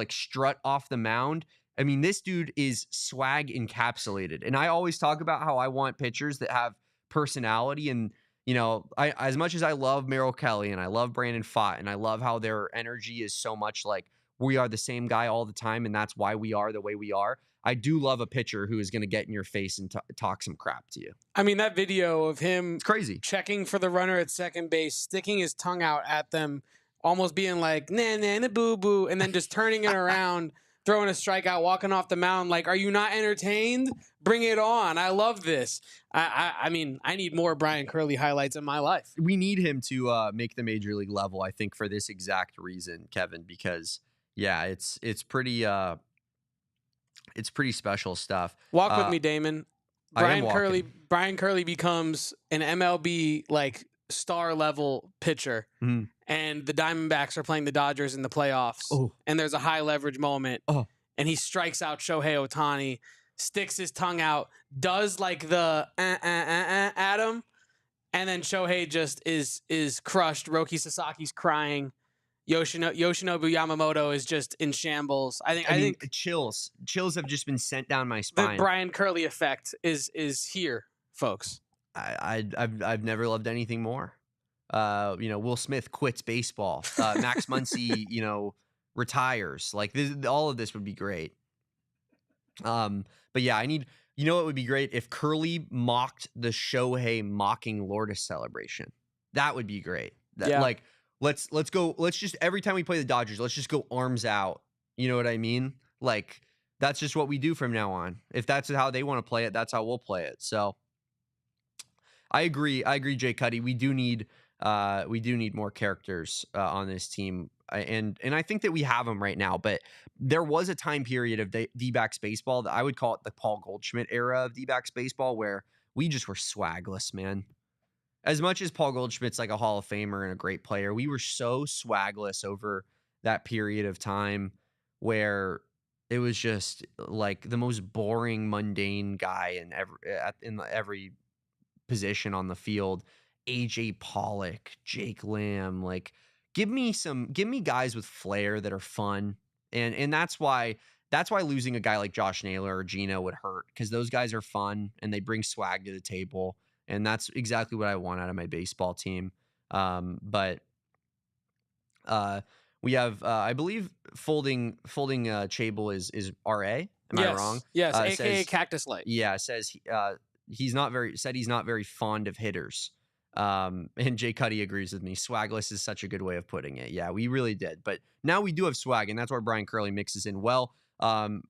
strut off the mound. I mean, this dude is swag encapsulated, and I always talk about how I want pitchers that have personality. And I, as much as I love Merrill Kelly and I love Brandon Pfaadt and I love how their energy is so much like we are the same guy all the time, and that's why we are the way we are. I do love a pitcher who is going to get in your face and talk some crap to you. I mean, that video of him It's crazy. checking for the runner at second base, sticking his tongue out at them, almost being like, nah, nah, nah, boo, boo, and then just turning it around, throwing a strikeout, walking off the mound. Like, are you not entertained? Bring it on. I love this. I mean, I need more Brian Curley highlights in my life. We need him to make the major league level, I think, for this exact reason, Kevin, because yeah, it's pretty special stuff. Walk with me, Damon. I am walking. Brian Curley becomes an MLB like star level pitcher, and the Diamondbacks are playing the Dodgers in the playoffs, and there's a high leverage moment, and he strikes out Shohei Ohtani, sticks his tongue out, does like the at him, and then Shohei just is crushed. Roki Sasaki's crying. Yoshinobu Yamamoto is just in shambles. I think chills have just been sent down my spine. The Brian Curley effect is here, folks. I've never loved anything more. Will Smith quits baseball. Max Muncy, retires. Like all of this would be great. But yeah, I need. It would be great if Curley mocked the Shohei mocking Lourdes celebration. That would be great. Like. Let's go. Let's just every time we play the Dodgers, let's just go arms out. You know what I mean? Like that's just what we do from now on. If that's how they want to play it, that's how we'll play it. So I agree, Jay Cuddy. We do need more characters on this team, and I think that we have them right now. But there was a time period of Dbacks baseball that I would call it the Paul Goldschmidt era of Dbacks baseball, where we just were swagless, man. As much as Paul Goldschmidt's like a Hall of Famer and a great player, we were so swagless over that period of time where it was just like the most boring, mundane guy in every position on the field. AJ Pollock, Jake Lamb, like give me guys with flair that are fun, and that's why losing a guy like Josh Naylor or Gino would hurt, because those guys are fun and they bring swag to the table. And that's exactly what I want out of my baseball team. But we have, I believe, folding Chable is RA. Am I wrong? Yes, aka Cactus Light. Yeah, says he's not very fond of hitters. And Jay Cuddy agrees with me. Swagless is such a good way of putting it. Yeah, we really did. But now we do have swag, and that's where Brian Curley mixes in well.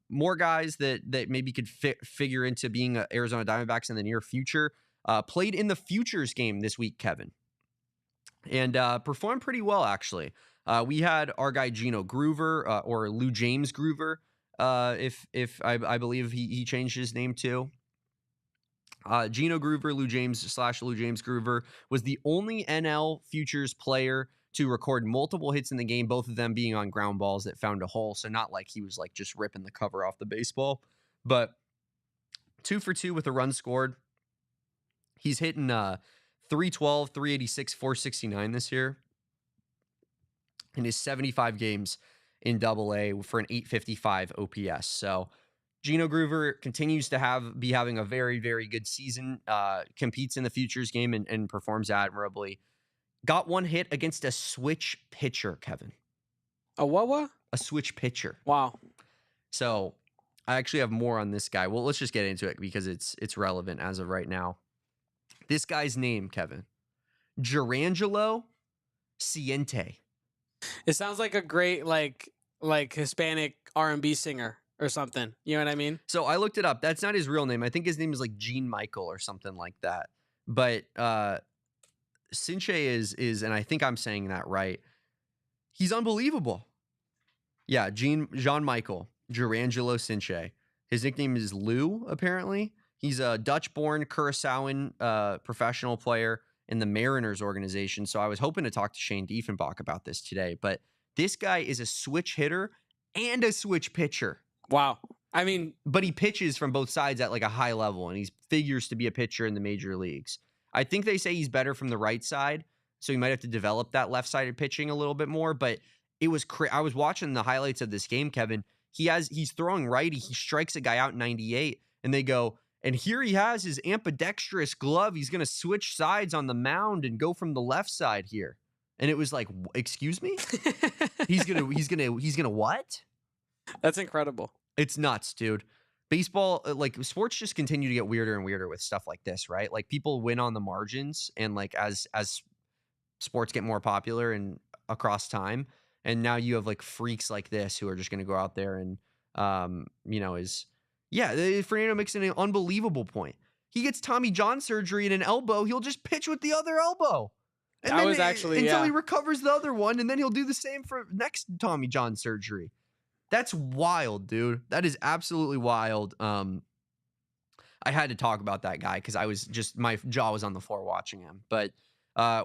More guys that maybe could figure into being Arizona Diamondbacks in the near future. Played in the Futures Game this week, Kevin, and performed pretty well, actually. We had our guy Gino Groover, or Lou James Groover, if I believe he changed his name too. Gino Groover, Lou James / Lou James Groover, was the only NL Futures player to record multiple hits in the game, both of them being on ground balls that found a hole. So not like he was like just ripping the cover off the baseball, but 2 for 2 with a run scored. He's hitting 312, 386, 469 this year in his 75 games in Double-A for an 855 OPS. So Gino Groover continues to be having a very, very good season, competes in the Futures game and performs admirably. Got one hit against a switch pitcher, Kevin. A what? A switch pitcher. Wow. So I actually have more on this guy. Well, let's just get into it because it's relevant as of right now. This guy's name, Kevin, Gerangelo Ciente. It sounds like a great like Hispanic R&B singer or something. You know what I mean? So I looked it up. That's not his real name. I think his name is like Gene Michael or something like that. But Ciente is, and I think I'm saying that right. He's unbelievable. Yeah, Jean Michael Gerangelo Ciente. His nickname is Lou, apparently. He's a Dutch-born Curaçaoan professional player in the Mariners organization. So I was hoping to talk to Shane Diefenbach about this today. But this guy is a switch hitter and a switch pitcher. Wow. I mean, but he pitches from both sides at like a high level, and he figures to be a pitcher in the major leagues. I think they say he's better from the right side, so he might have to develop that left-sided pitching a little bit more. But it was I was watching the highlights of this game, Kevin. He's throwing righty. He strikes a guy out in 98, and they go, and here he has his ambidextrous glove. He's going to switch sides on the mound and go from the left side here. And it was like, excuse me? He's going to what? That's incredible. It's nuts, dude. Baseball, like sports just continue to get weirder and weirder with stuff like this, right? Like people win on the margins, and like as sports get more popular and across time, and now you have like freaks like this who are just going to go out there and Fernando makes an unbelievable point. He gets Tommy John surgery in an elbow. He'll just pitch with the other elbow. And until he recovers the other one, and then he'll do the same for next Tommy John surgery. That's wild, dude. That is absolutely wild. I had to talk about that guy because my jaw was on the floor watching him. But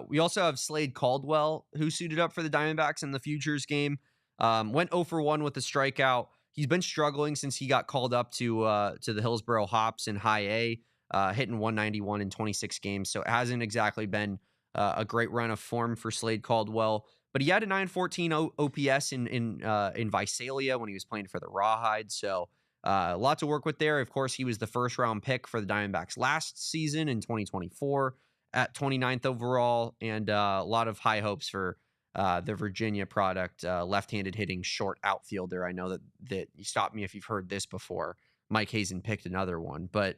we also have Slade Caldwell, who suited up for the Diamondbacks in the Futures game. Went 0 for 1 with a strikeout. He's been struggling since he got called up to the Hillsboro Hops in High A, hitting 191 in 26 games. So it hasn't exactly been a great run of form for Slade Caldwell. But he had a 914 OPS in Visalia when he was playing for the Rawhide. So a lot to work with there. Of course, he was the first-round pick for the Diamondbacks last season in 2024 at 29th overall. And a lot of high hopes for the Virginia product, left-handed hitting short outfielder. I know that you stop me if you've heard this before. Mike Hazen picked another one. But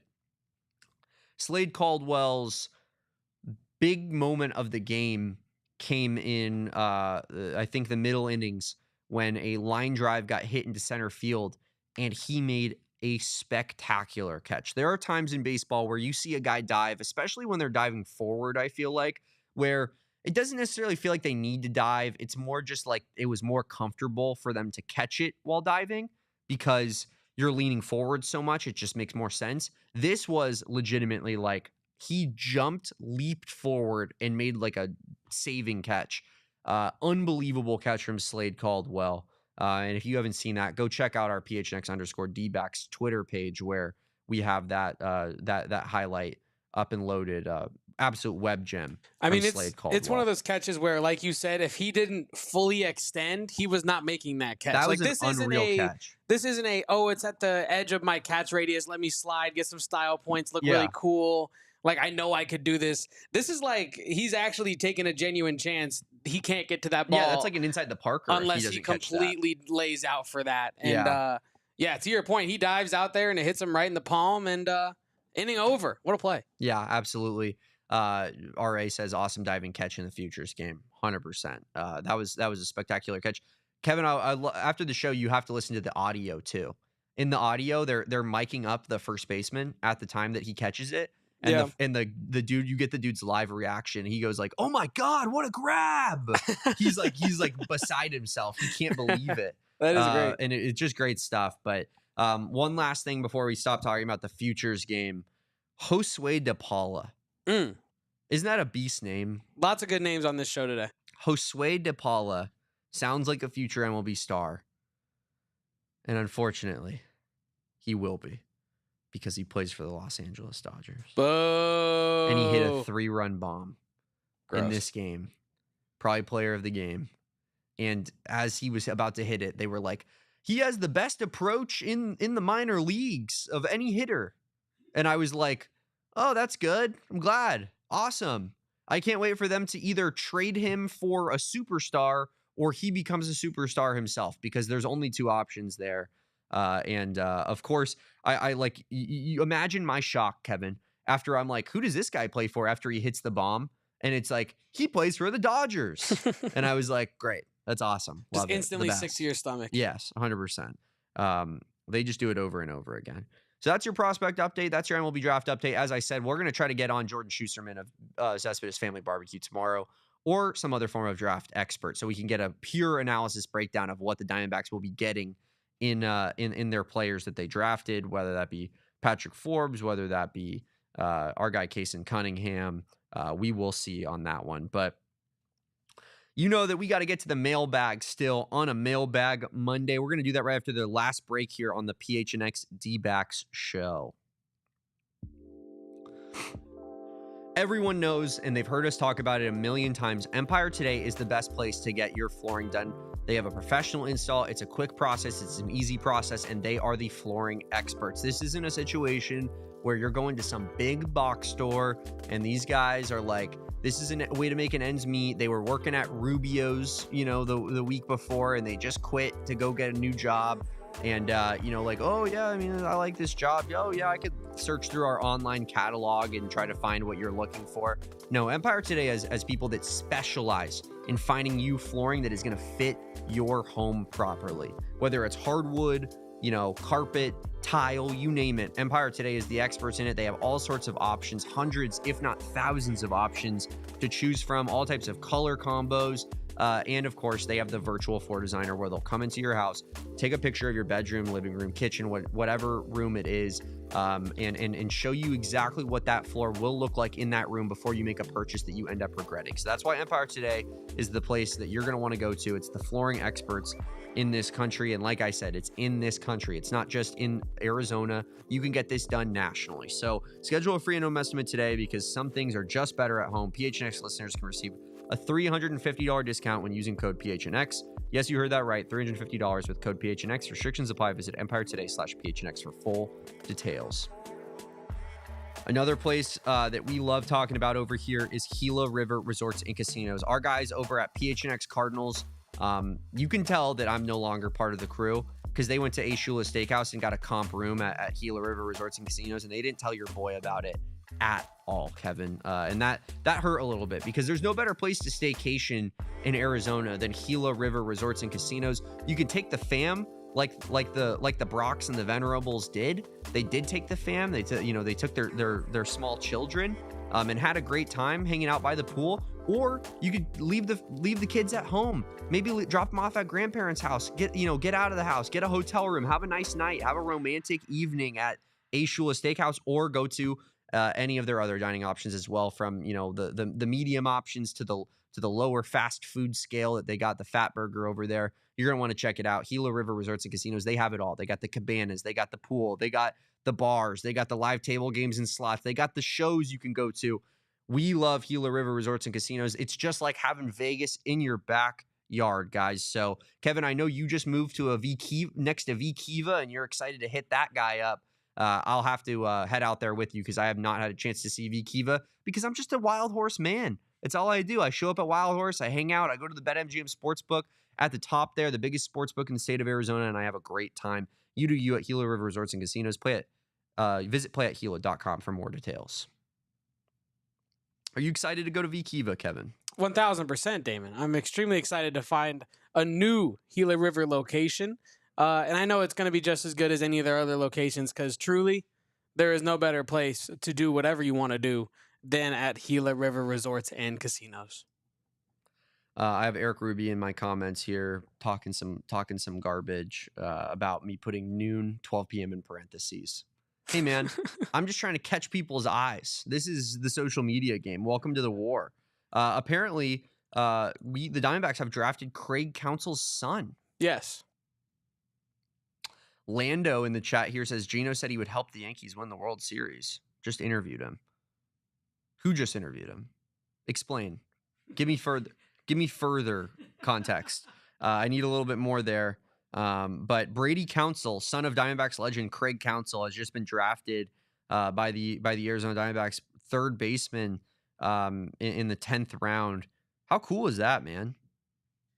Slade Caldwell's big moment of the game came in, I think, the middle innings when a line drive got hit into center field, and he made a spectacular catch. There are times in baseball where you see a guy dive, especially when they're diving forward, I feel like, where it doesn't necessarily feel like they need to dive. It's more just like it was more comfortable for them to catch it while diving because you're leaning forward so much. It just makes more sense. This was legitimately like he jumped, leaped forward, and made like a saving catch. Unbelievable catch from Slade Caldwell. And if you haven't seen that, go check out our PHNX_Dbacks Twitter page where we have that highlight up and loaded. Absolute web gem. I mean, it's one of those catches where, like you said, if he didn't fully extend, he was not making that catch. That was an unreal catch. This isn't it's at the edge of my catch radius. Let me slide, get some style points, look really cool. Like, I know I could do this. This is like he's actually taking a genuine chance. He can't get to that ball. Yeah, that's like an inside the parker unless he completely lays out for that. And to your point, he dives out there and it hits him right in the palm, and inning over. What a play. Yeah, absolutely. RA says awesome diving catch in the Futures game. 100%. That was a spectacular catch. Kevin, after the show, you have to listen to the audio too. In the audio, they're miking up the first baseman at the time that he catches it. And the dude, you get the dude's live reaction. He goes like, "Oh my God, what a grab!" he's like beside himself. He can't believe it. That is great, and it's just great stuff. But one last thing before we stop talking about the Futures game. Josue De Paula. Mm. Isn't that a beast name? Lots of good names on this show today. Josue De Paula sounds like a future MLB star. And unfortunately, he will be because he plays for the Los Angeles Dodgers. Boo. And he hit a 3-run bomb in Gross. this game. Probably player of the game. And as he was about to hit it, they were like, he has the best approach in the minor leagues of any hitter. And I was like, oh, that's good. I'm glad. Awesome. I can't wait for them to either trade him for a superstar or he becomes a superstar himself, because there's only 2 options there. Of course, I like, you imagine my shock, Kevin, after I'm like, who does this guy play for after he hits the bomb? And it's like, he plays for the Dodgers. And I was like, great. That's awesome. Just Love it. instantly The sick best. to your stomach. Yes, 100%. They just do it over and over again. So that's your prospect update. That's your MLB draft update. As I said, we're going to try to get on Jordan Schusterman of Cespedes Family Barbecue tomorrow, or some other form of draft expert, so we can get a pure analysis breakdown of what the Diamondbacks will be getting in their players that they drafted, whether that be Patrick Forbes, whether that be our guy Kason Cunningham. We will see on that one. But you know that we got to get to the mailbag still on a Mailbag Monday. We're going to do that right after the last break here on the PHNX Dbacks show. Everyone knows, and they've heard us talk about it a million times, Empire Today is the best place to get your flooring done. They have a professional install. It's a quick process. It's an easy process, and they are the flooring experts. This isn't a situation where you're going to some big box store and these guys are like, this is a way to make an ends meet. They were working at Rubio's, the week before, and they just quit to go get a new job. And, like, oh, yeah, I mean, I like this job. Oh, yeah, I could search through our online catalog and try to find what you're looking for. No, Empire Today has people that specialize in finding you flooring that is going to fit your home properly. Whether it's hardwood, carpet, tile, you name it. Empire Today is the experts in it. They have all sorts of options, hundreds, if not thousands of options to choose from, all types of color combos. And of course, they have the virtual floor designer where they'll come into your house, take a picture of your bedroom, living room, kitchen, whatever room it is, and show you exactly what that floor will look like in that room before you make a purchase that you end up regretting. So that's why Empire Today is the place that you're going to want to go to. It's the flooring experts in this country. And like I said, it's in this country. It's not just in Arizona. You can get this done nationally. So schedule a free and home estimate today, because some things are just better at home. PHNX listeners can receive a $350 discount when using code PHNX. Yes, you heard that right. $350 with code PHNX. Restrictions apply. Visit EmpireToday.com/PHNX for full details. Another place that we love talking about over here is Gila River Resorts and Casinos. Our guys over at PHNX Cardinals, you can tell that I'm no longer part of the crew because they went to A Shula Steakhouse and got a comp room at Gila River Resorts and Casinos, and they didn't tell your boy about it at all, Kevin. And that hurt a little bit, because there's no better place to staycation in Arizona than Gila River Resorts and Casinos. You can take the fam like the Brocks and the Venerables did. They did take the fam. They took their small children and had a great time hanging out by the pool. Or you could leave the kids at home. Maybe drop them off at grandparents' house. Get out of the house. Get a hotel room. Have a nice night. Have a romantic evening at A Shula Steakhouse, or go to any of their other dining options as well, from the medium options to the lower fast food scale that they got, the Fat Burger over there. You're gonna want to check it out. Gila River Resorts and Casinos, they have it all. They got the cabanas, they got the pool, they got the bars, they got the live table games and slots, they got the shows you can go to. We love Gila River Resorts and Casinos. It's just like having Vegas in your backyard, guys. So, Kevin, I know you just moved to next to V Kiva, and you're excited to hit that guy up. I'll have to head out there with you, because I have not had a chance to see V Kiva, because I'm just a Wild Horse man. It's all I do. I show up at Wild Horse, I hang out, I go to the BetMGM Sportsbook at the top there, the biggest sportsbook in the state of Arizona, and I have a great time. You do you at Gila River Resorts and Casinos. Visit playatgila.com for more details. Are you excited to go to V Kiva, Kevin? 1000%, Damon. I'm extremely excited to find a new Gila River location. And I know it's going to be just as good as any of their other locations, because truly, there is no better place to do whatever you want to do than at Gila River Resorts and Casinos. I have Eric Ruby in my comments here talking some garbage about me putting noon, 12 p.m. in parentheses. Hey, man, I'm just trying to catch people's eyes. This is the social media game. Welcome to the war. Apparently, the Diamondbacks have drafted Craig Counsell's son. Yes. Lando in the chat here says Gino said he would help the Yankees win the World Series. Just interviewed him. Who just interviewed him? Explain. Give me further context. I need a little bit more there. But Brady Counsell, son of Diamondbacks legend Craig Counsell, has just been drafted by the Arizona Diamondbacks, third baseman in the 10th round. How cool is that, man?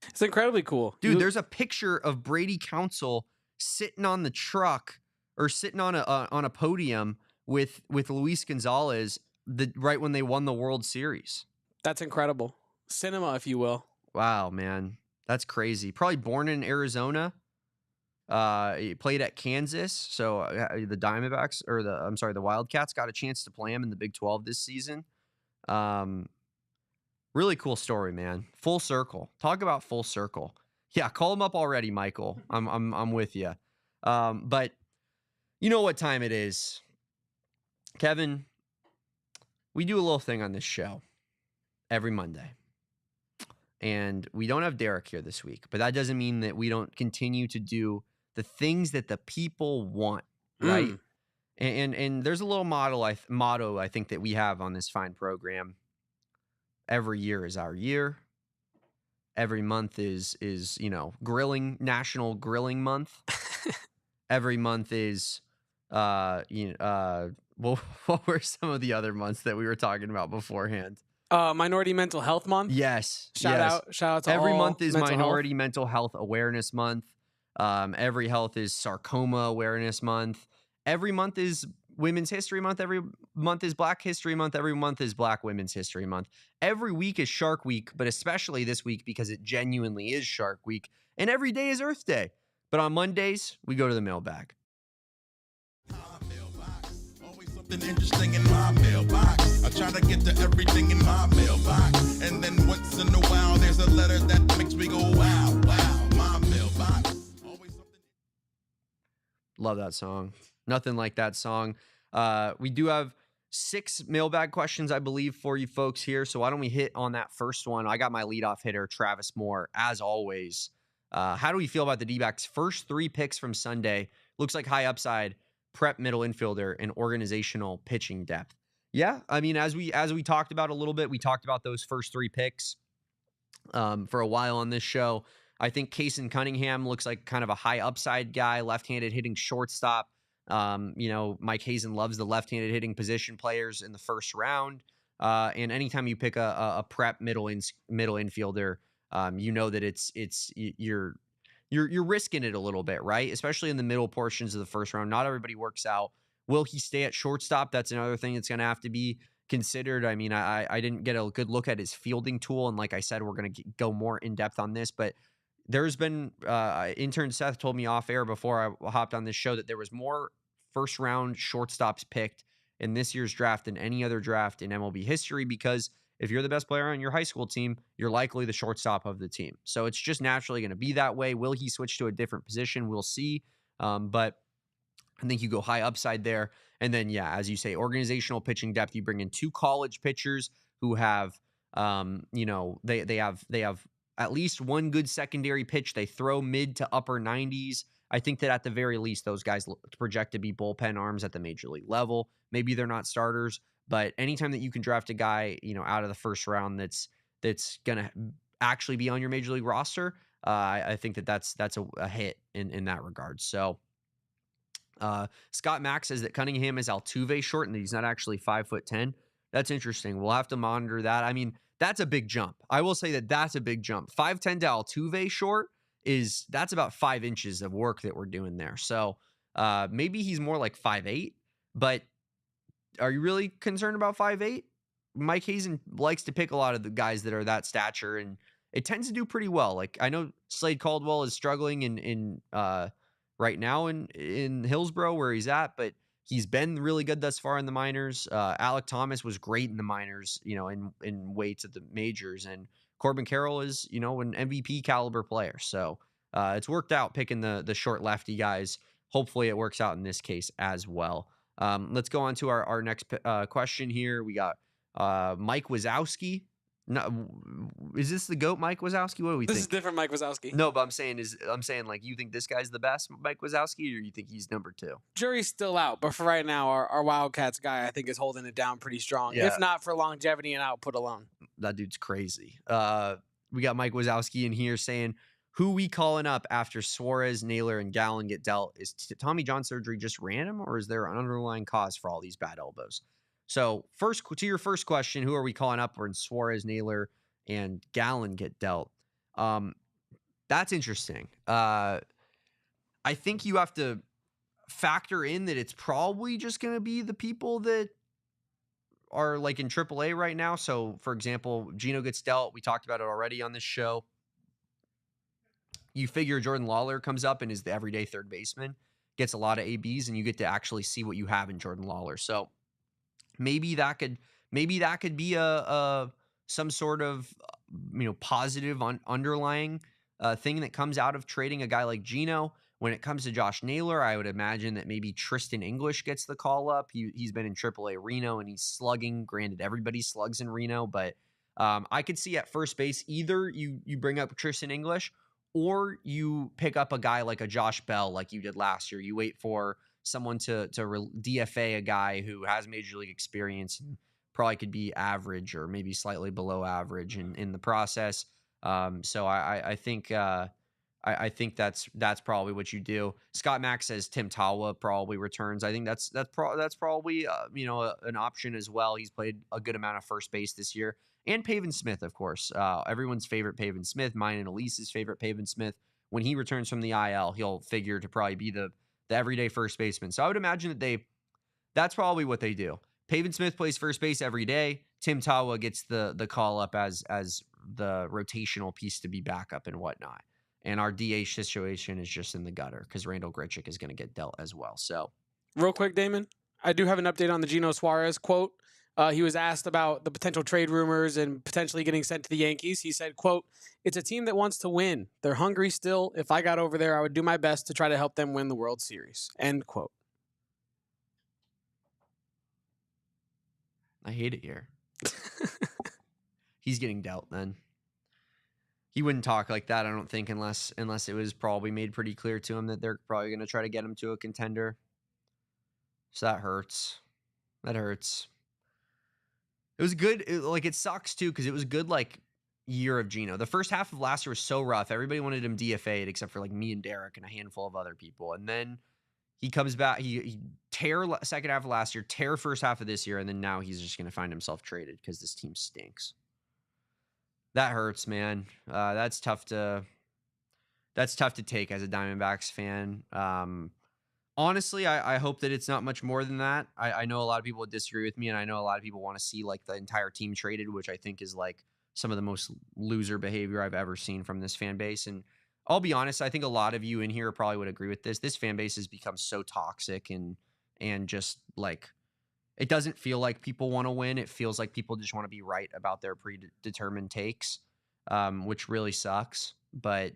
It's incredibly cool. Dude, there's a picture of Brady Counsell sitting on the truck or sitting on a podium with Luis Gonzalez right when they won the World Series. That's incredible. Cinema, if you will. Wow, man. That's crazy. Probably born in Arizona. He played at Kansas. So the Diamondbacks, or the Wildcats got a chance to play him in the Big 12 this season. Really cool story, man. Full circle. Talk about full circle. Yeah, call him up already, Michael. I'm with you. But you know what time it is, Kevin. We do a little thing on this show every Monday. And we don't have Derek here this week, but that doesn't mean that we don't continue to do the things that the people want, right? And there's a little motto I think that we have on this fine program. Every year is our year. Every month is National Grilling Month. Every month is what were some of the other months that we were talking about beforehand? Minority Mental Health Month. Yes. Shout out to every all month is Minority health. Mental Health Awareness Month. Every health is Sarcoma Awareness Month. Every month is Women's History Month. Every month is Black History Month. Every month is Black Women's History Month. Every week is Shark Week, but especially this week because it genuinely is Shark Week. And every day is Earth Day. But on Mondays, we go to the mailbag. Something interesting in my mailbox. I try to get to everything in my mailbox. And then once in a while, there's a letter that makes me go, wow, wow, my mailbox. Always something. Love that song. Nothing like that song. We do have 6 mailbag questions, I believe, for you folks here. So why don't we hit on that first one? I got my leadoff hitter, Travis Moore, as always. How do we feel about the Dbacks' first 3 picks from Sunday? Looks like high upside, prep middle infielder, and organizational pitching depth. Yeah, I mean, as we talked about a little bit, we talked about those first 3 picks for a while on this show. I think Kason Cunningham looks like kind of a high upside guy, left-handed hitting shortstop. Mike Hazen loves the left-handed hitting position players in the first round. And anytime you pick a prep middle infielder, that you're risking it a little bit, right? Especially in the middle portions of the first round. Not everybody works out. Will he stay at shortstop? That's another thing that's going to have to be considered. I mean, I didn't get a good look at his fielding tool. And like I said, we're going to go more in depth on this, but there's been intern Seth told me off air before I hopped on this show that there was more first round shortstops picked in this year's draft than any other draft in MLB history, because if you're the best player on your high school team, you're likely the shortstop of the team. So it's just naturally going to be that way. Will he switch to a different position? We'll see. But I think you go high upside there. And then, yeah, as you say, organizational pitching depth, you bring in 2 college pitchers who have, they have at least 1 good secondary pitch. They throw mid to upper 90s. I think that at the very least, those guys project to be bullpen arms at the major league level. Maybe they're not starters. But anytime that you can draft a guy, out of the first round that's going to actually be on your major league roster, I think that's a hit in that regard. So Scott Mack says that Cunningham is Altuve short and that he's not actually 5'10". That's interesting. We'll have to monitor that. I mean, that's a big jump. I will say that that's a big jump. 5'10" to Altuve short that's about 5 inches of work that we're doing there. So maybe he's more like 5'8", but are you really concerned about 5'8"? Mike Hazen likes to pick a lot of the guys that are that stature, and it tends to do pretty well. Like, I know Slade Caldwell is struggling in right now in Hillsborough where he's at, but he's been really good thus far in the minors. Alec Thomas was great in the minors, in weights at the majors, and Corbin Carroll is, an MVP caliber player. So it's worked out picking the short lefty guys. Hopefully it works out in this case as well. Let's go on to our next question here. We got Mike Wazowski. No, is this the GOAT Mike Wazowski? What do we think? This is different Mike Wazowski. No, but I'm saying like, you think this guy's the best Mike Wazowski, or you think he's number 2? Jury's still out, but for right now, our Wildcats guy, I think, is holding it down pretty strong, if not for longevity and output alone. That dude's crazy. We got Mike Wazowski in here saying, who we calling up after Suarez, Naylor, and Gallen get dealt? Is Tommy John surgery just random, or is there an underlying cause for all these bad elbows? So to your first question, who are we calling up when Suarez, Naylor, and Gallen get dealt? That's interesting. I think you have to factor in that it's probably just going to be the people that are like in AAA right now. So, for example, Gino gets dealt. We talked about it already on this show. You figure Jordan Lawler comes up and is the everyday third baseman, gets a lot of ABs, and you get to actually see what you have in Jordan Lawler. So maybe that could be a some sort of positive underlying thing that comes out of trading a guy like Gino. When it comes to Josh Naylor, I would imagine that maybe Tristan English gets the call up. He's been in AAA Reno and he's slugging. Granted, everybody slugs in Reno, but I could see at first base either you bring up Tristan English, or you pick up a guy like a Josh Bell like you did last year. You wait for someone to DFA a guy who has major league experience and probably could be average or maybe slightly below average in the process. So I think that's probably what you do. Scott Mack says Tim Tawa probably returns. I think that's probably an option as well. He's played a good amount of first base this year. And Pavin Smith, of course, everyone's favorite Pavin Smith, mine and Elise's favorite Pavin Smith. When he returns from the IL, he'll figure to probably be the everyday first baseman. So I would imagine that's probably what they do. Pavin Smith plays first base every day. Tim Tawa gets the call up as the rotational piece to be backup and whatnot. And our DH situation is just in the gutter because Randall Grichuk is going to get dealt as well. So, real quick, Damon, I do have an update on the Gino Suarez quote. He was asked about the potential trade rumors and potentially getting sent to the Yankees. He said, quote, "It's a team that wants to win. They're hungry still. If I got over there, I would do my best to try to help them win the World Series." End quote. I hate it here. He's getting dealt then. He wouldn't talk like that, I don't think, unless it was probably made pretty clear to him that they're probably going to try to get him to a contender. So that hurts. That hurts. It was good. It sucks, too, because it was a good, year of Gino. The first half of last year was so rough. Everybody wanted him DFA'd except for, me and Derek and a handful of other people. And then he comes back. He tear second half of last year, tear first half of this year, and then now he's just going to find himself traded because this team stinks. That hurts, man. That's tough to take as a Diamondbacks fan. Honestly, I hope that it's not much more than that. I know a lot of people would disagree with me, and I know a lot of people want to see the entire team traded, which I think is some of the most loser behavior I've ever seen from this fan base. And I'll be honest, I think a lot of you in here probably would agree with this. This fan base has become so toxic and just it doesn't feel like people want to win. It feels like people just want to be right about their predetermined takes, which really sucks. But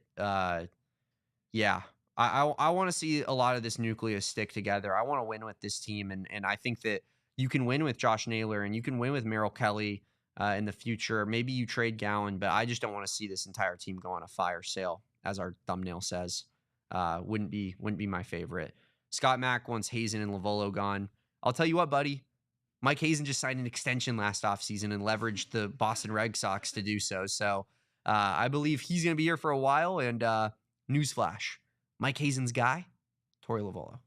yeah, I want to see a lot of this nucleus stick together. I want to win with this team, and I think that you can win with Josh Naylor and you can win with Merrill Kelly in the future. Maybe you trade Gallen, but I just don't want to see this entire team go on a fire sale, as our thumbnail says. Wouldn't be my favorite. Scott Mack wants Hazen and Lavolo gone. I'll tell you what, buddy. Mike Hazen just signed an extension last offseason and leveraged the Boston Red Sox to do so. So I believe he's going to be here for a while. And newsflash, Mike Hazen's guy, Torey Lavolo.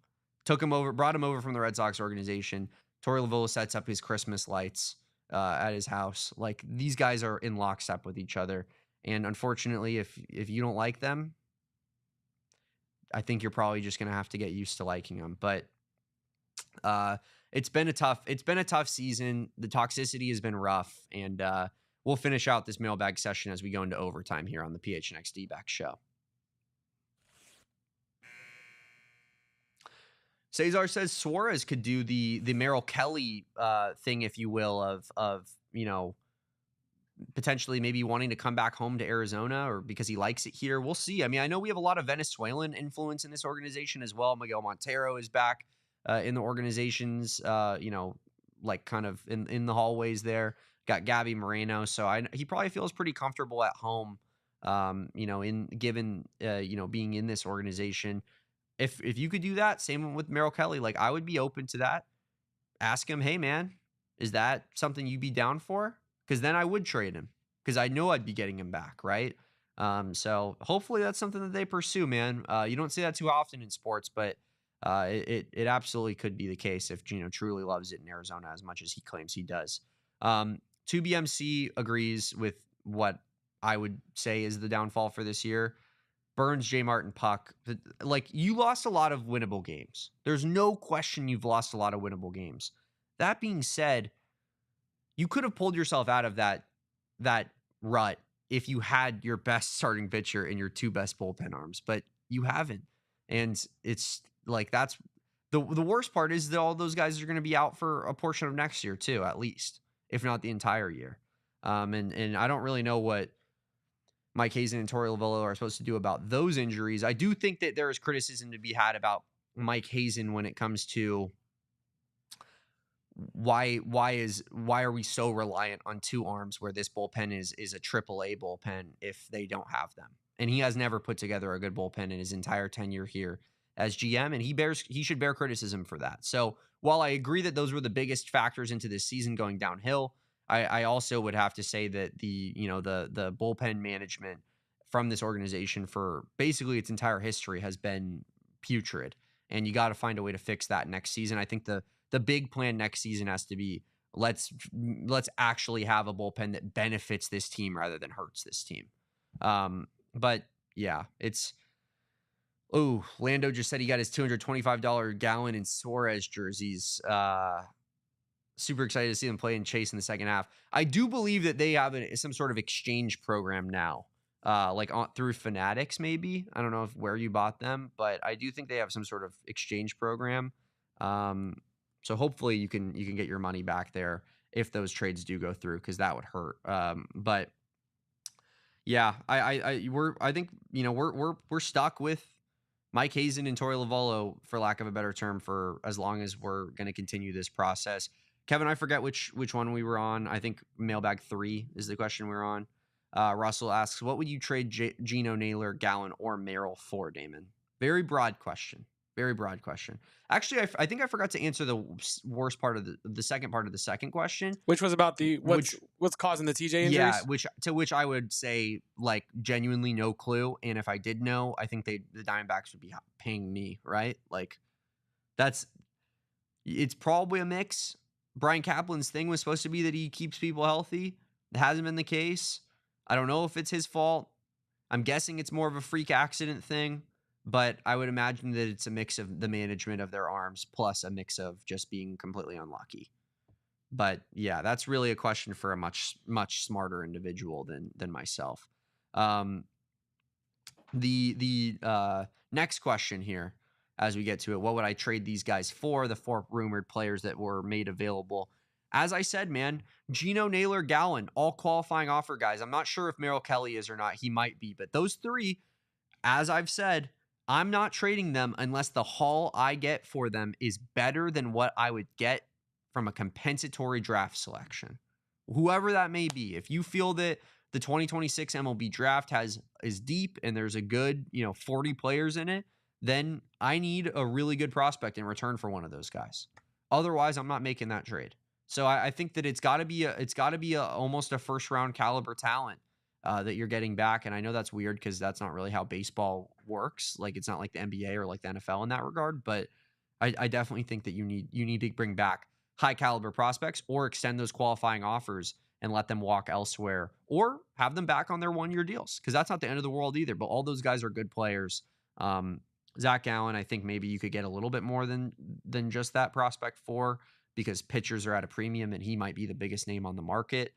Brought him over from the Red Sox organization. Torey Lavolo sets up his Christmas lights at his house. These guys are in lockstep with each other. And unfortunately, if you don't like them, I think you're probably just going to have to get used to liking them. But it's been a tough season. The toxicity has been rough, and we'll finish out this mailbag session as we go into overtime here on the PHNX Dbacks show. Cesar says Suarez could do the Merrill Kelly thing, if you will, of potentially maybe wanting to come back home to Arizona or because he likes it here. We'll see. I mean, I know we have a lot of Venezuelan influence in this organization as well. Miguel Montero is back. in the organizations, like kind of in the hallways there. Got Gabby Moreno, so he probably feels pretty comfortable at home. In given being in this organization. If you could do that, same with Merrill Kelly, like I would be open to that. Ask him, hey man, is that something you'd be down for? Because then I would trade him because I know I'd be getting him back, right? So hopefully that's something that they pursue, man. You don't see that too often in sports, but it absolutely could be the case if Gino truly loves it in Arizona as much as he claims he does. 2BMC agrees with what I would say is the downfall for this year. Burns, J. Martin, Puck. Like, you lost a lot of winnable games. There's no question you've lost a lot of winnable games. That being said, you could have pulled yourself out of that rut if you had your best starting pitcher and your two best bullpen arms, but you haven't. And it's like, that's the worst part is that all those guys are going to be out for a portion of next year too, at least, if not the entire year. And I don't really know what Mike Hazen and Torey Lovullo are supposed to do about those injuries. I do think that there is criticism to be had about Mike Hazen when it comes to why are we so reliant on two arms where this bullpen is a AAA bullpen if they don't have them. And he has never put together a good bullpen in his entire tenure here as GM, and he should bear criticism for that. So while I agree that those were the biggest factors into this season going downhill, I also would have to say that the bullpen management from this organization for basically its entire history has been putrid, and you got to find a way to fix that next season. I think the big plan next season has to be let's actually have a bullpen that benefits this team rather than hurts this team. But yeah, Lando just said he got his $225 Gallen and Suarez jerseys. Super excited to see them play and chase in the second half. I do believe that they have some sort of exchange program now, through Fanatics, maybe. I don't know where you bought them, but I do think they have some sort of exchange program. So hopefully you can get your money back there if those trades do go through, because that would hurt. But yeah, I think we're stuck with Mike Hazen and Torey Lovullo, for lack of a better term, for as long as we're going to continue this process. Kevin, I forget which one we were on. I think Mailbag 3 is the question we're on. Russell asks, what would you trade Gino, Naylor, Gallen, or Merrill for, Damon? Very broad question. Very broad question. Actually, I think I forgot to answer the worst part of the second part of the second question, which was about what's causing the TJ injuries. Yeah, which I would say, like, genuinely no clue. And if I did know, I think the Diamondbacks would be paying me, right? Like, it's probably a mix. Brian Kaplan's thing was supposed to be that he keeps people healthy. It hasn't been the case. I don't know if it's his fault. I'm guessing it's more of a freak accident thing, but I would imagine that it's a mix of the management of their arms plus a mix of just being completely unlucky. But yeah, that's really a question for a much, much smarter individual than myself. The next question here, as we get to it, what would I trade these guys for? The 4 rumored players that were made available. As I said, man, Gino, Naylor, Gallen, all qualifying offer guys. I'm not sure if Merrill Kelly is or not. He might be. But those 3, as I've said, I'm not trading them unless the haul I get for them is better than what I would get from a compensatory draft selection. Whoever that may be. If you feel that the 2026 MLB Draft is deep and there's a good 40 players in it, then I need a really good prospect in return for one of those guys. Otherwise, I'm not making that trade. So I think that it's got to be almost a first round caliber talent that you're getting back. And I know that's weird because that's not really how baseball works. Like, it's not like the NBA or like the NFL in that regard. But I definitely think that you need to bring back high caliber prospects or extend those qualifying offers and let them walk elsewhere, or have them back on their 1-year deals, because that's not the end of the world either. But all those guys are good players. Zach Gallen, I think maybe you could get a little bit more than just that prospect for, because pitchers are at a premium and he might be the biggest name on the market.